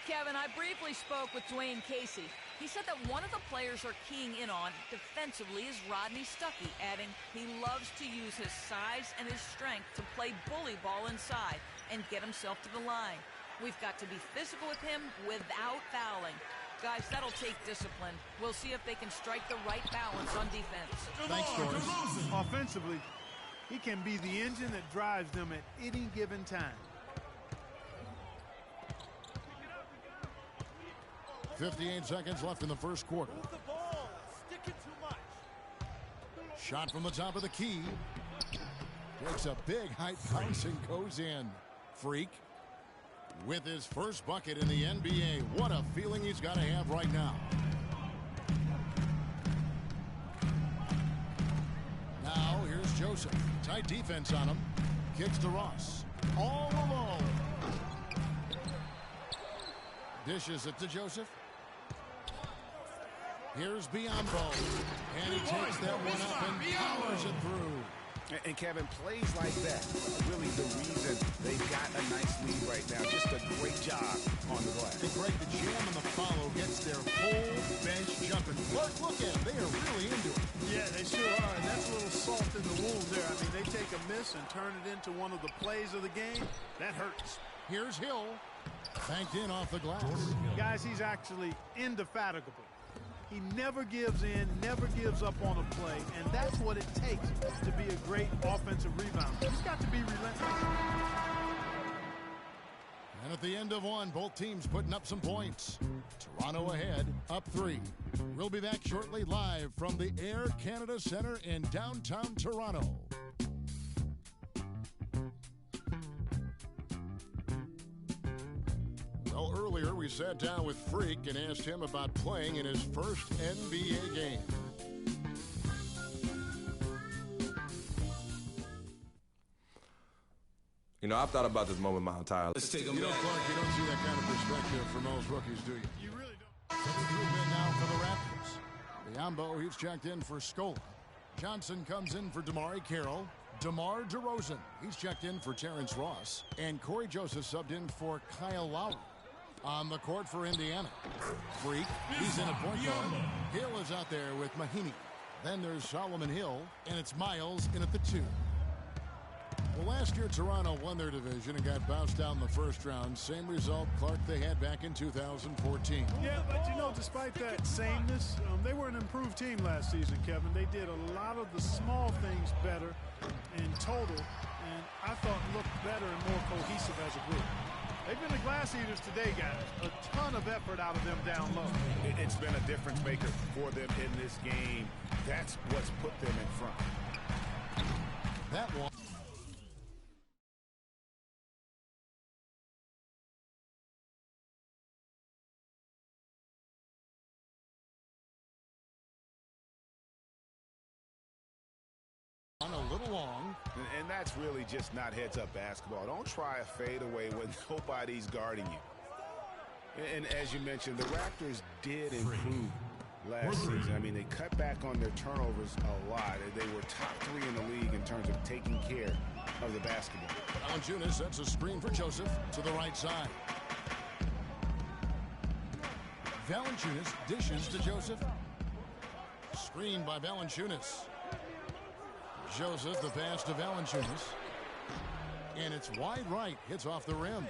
A: Kevin, I briefly spoke with Dwayne Casey. He said that one of the players are keying in on defensively is Rodney Stuckey, adding he loves to use his size and his strength to play bully ball inside and get himself to the line. We've got to be physical with him without fouling. Guys, that'll take discipline. We'll see if they can strike the right balance on defense.
T: Thanks, Doris. Offensively, he can be the engine that drives them at any given time.
R: 58 seconds left in the first quarter. Shot from the top of the key. Takes a big height bounce and goes in. Freak with his first bucket in the NBA. What a feeling he's got to have right now. Now here's Joseph. Tight defense on him. Kicks to Ross. All alone. Dishes it to Joseph. Here's Biombo. And he takes that one up and powers it through.
U: And Kevin, plays like that, really the reason they've got a nice lead right now. Just a great job on the glass.
R: And Greg, the jam and the follow gets their whole bench jumping. Look at them. They are really into it.
T: Yeah, they sure are. And that's a little salt in the wound there. I mean, they take a miss and turn it into one of the plays of the game. That hurts.
R: Here's Hill. Banked in off the glass.
T: Guys, he's actually indefatigable. He never gives in, never gives up on a play, and that's what it takes to be a great offensive rebounder. He's got to be relentless.
R: And at the end of one, both teams putting up some points. Toronto ahead, up 3. We'll be back shortly live from the Air Canada Centre in downtown Toronto. Well, earlier we sat down with Freak and asked him about playing in his first NBA game.
L: You know, I've thought about this moment my entire life.
R: Let's take him back. Clark, you don't see that kind of perspective from most rookies, do you? You really don't. Second group in now for the Raptors. Biombo, he's checked in for Scola. Johnson comes in for DeMar Carroll. DeMar DeRozan, he's checked in for Terrence Ross. And Corey Joseph subbed in for Kyle Lowry. On the court for Indiana. Freak, he's in a point guard. Hill is out there with Mahinmi. Then there's Solomon Hill, and it's Miles in at the 2. Well, last year Toronto won their division and got bounced out in the first round. Same result, Clark, they had back in 2014.
T: Yeah, but you know, despite that sameness, they were an improved team last season, Kevin. They did a lot of the small things better in total, and I thought looked better and more cohesive as a group. They've been the glass eaters today, guys. A ton of effort out of them down low.
U: It's been a difference maker for them in this game. That's what's put them in front.
R: That one. A little long.
U: And that's really just not heads-up basketball. Don't try a fadeaway when nobody's guarding you. And as you mentioned, the Raptors did improve last season. I mean, they cut back on their turnovers a lot. They were top 3 in the league in terms of taking care of the basketball.
R: Valanciunas sets a screen for Joseph to the right side. Valanciunas dishes to Joseph. Screen by Valanciunas. Joseph, the pass to Valanciunas. And it's wide right. Hits off the rim.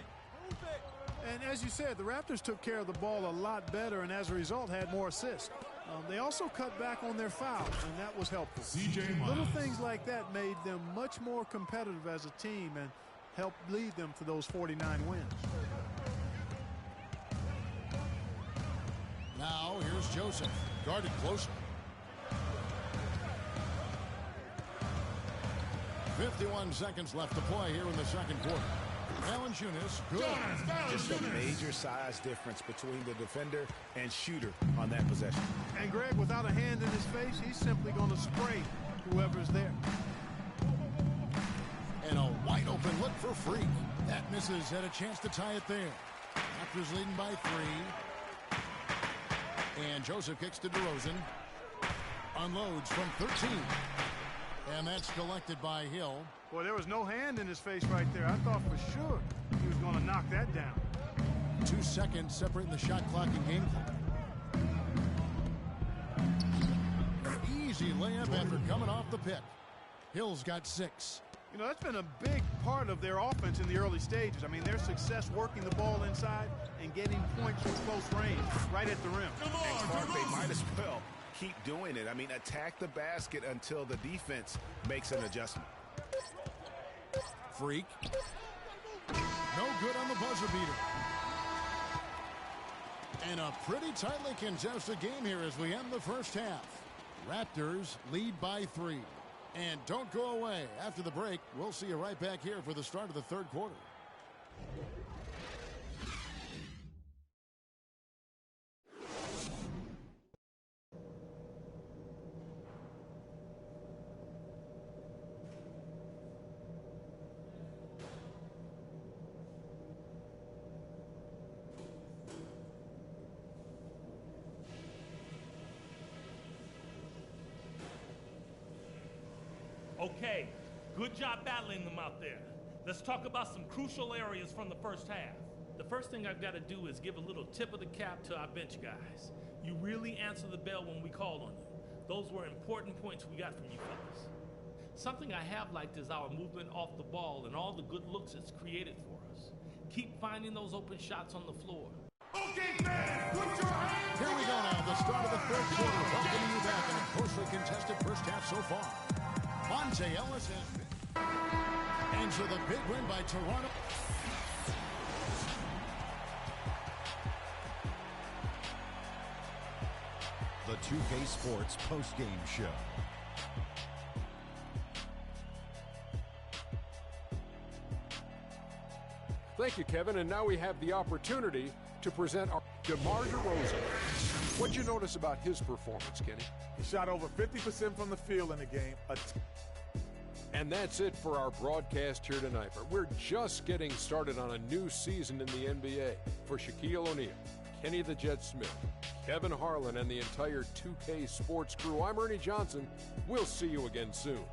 T: And as you said, the Raptors took care of the ball a lot better and as a result had more assists. They also cut back on their fouls, and that was helpful. Little things like that made them much more competitive as a team and helped lead them to those 49 wins.
R: Now here's Joseph, guarded closer. 51 seconds left to play here in the second quarter. Valanciunas, good.
U: Just a major size difference between the defender and shooter on that possession.
T: And Greg, without a hand in his face, he's simply going to spray whoever's there.
R: And a wide open look for Freak. That misses, had a chance to tie it there. Raptors leading by 3. And Joseph kicks to DeRozan. Unloads from 13. And that's collected by Hill.
T: Boy, there was no hand in his face right there. I thought for sure he was going to knock that down.
R: 2 seconds separating the shot clock and game clock. An easy layup after coming off the pick. Hill's got 6.
T: You know, that's been a big part of their offense in the early stages. I mean, their success working the ball inside and getting points from close range right at the rim.
U: And Clark, they might as well keep doing it. I mean, attack the basket until the defense makes an adjustment.
R: Freak. No good on the buzzer beater. And a pretty tightly contested game here as we end the first half. Raptors lead by 3. And don't go away. After the break, we'll see you right back here for the start of the third quarter.
C: Okay, good job battling them out there. Let's talk about some crucial areas from the first half. The first thing I've got to do is give a little tip of the cap to our bench guys. You really answered the bell when we called on you. Those were important points we got from you fellas. Something I have liked is our movement off the ball and all the good looks it's created for us. Keep finding those open shots on the floor.
F: Okay, fans, put your hands
R: Here we go now, the start of the third quarter. Welcoming you back in a closely contested first half so far. Monte Ellis has been. And so the big win by Toronto.
H: The 2K Sports postgame show.
W: Thank you, Kevin. And now we have the opportunity to present our DeMar DeRozan. What'd you notice about his performance, Kenny?
X: He shot over 50% from the field in the game.
W: And that's it for our broadcast here tonight. But we're just getting started on a new season in the NBA. For Shaquille O'Neal, Kenny the Jet Smith, Kevin Harlan, and the entire 2K Sports crew, I'm Ernie Johnson. We'll see you again soon.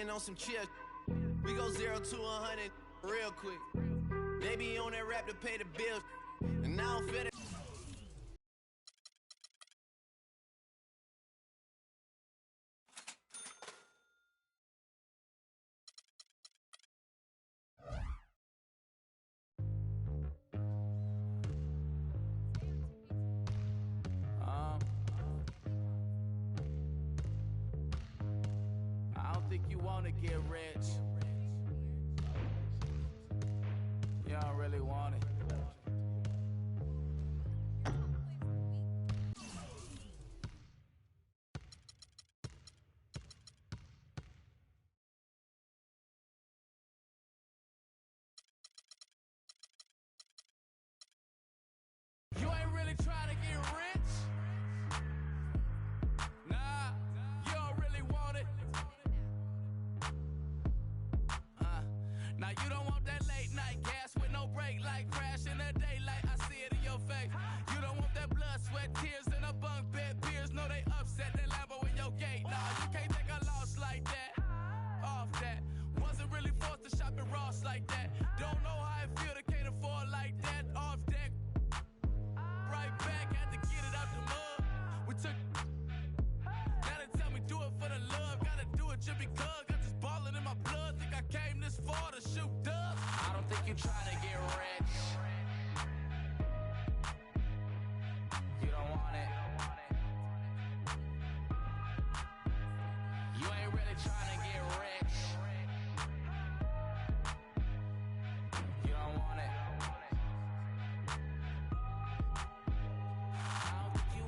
O: On some chill, we go 0 to 100 real quick. They be on that rap to pay the bills, and I don't feel it.
Y: You want to get rich. You don't really want it. Now you don't want that late night gas with no break, like crash in the daylight. I see it in your face. You don't want that blood, sweat, tears in a bunk bed. Peers know they upset. That Lambo in your gate. Nah, you can't take a loss like that. Off that. Wasn't really forced to shop at Ross like that. Don't know how it feel to can't afford like that. Off deck. Right back, had to get it out the mud. We took. Now they tell me do it for the love. Gotta do it just because. Got this ballin' in my blood. Think I came this far to shoot dubs. I don't think you trying to get rich. You don't want it. You ain't really trying to get rich. You don't want it. I don't think you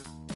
Y: want.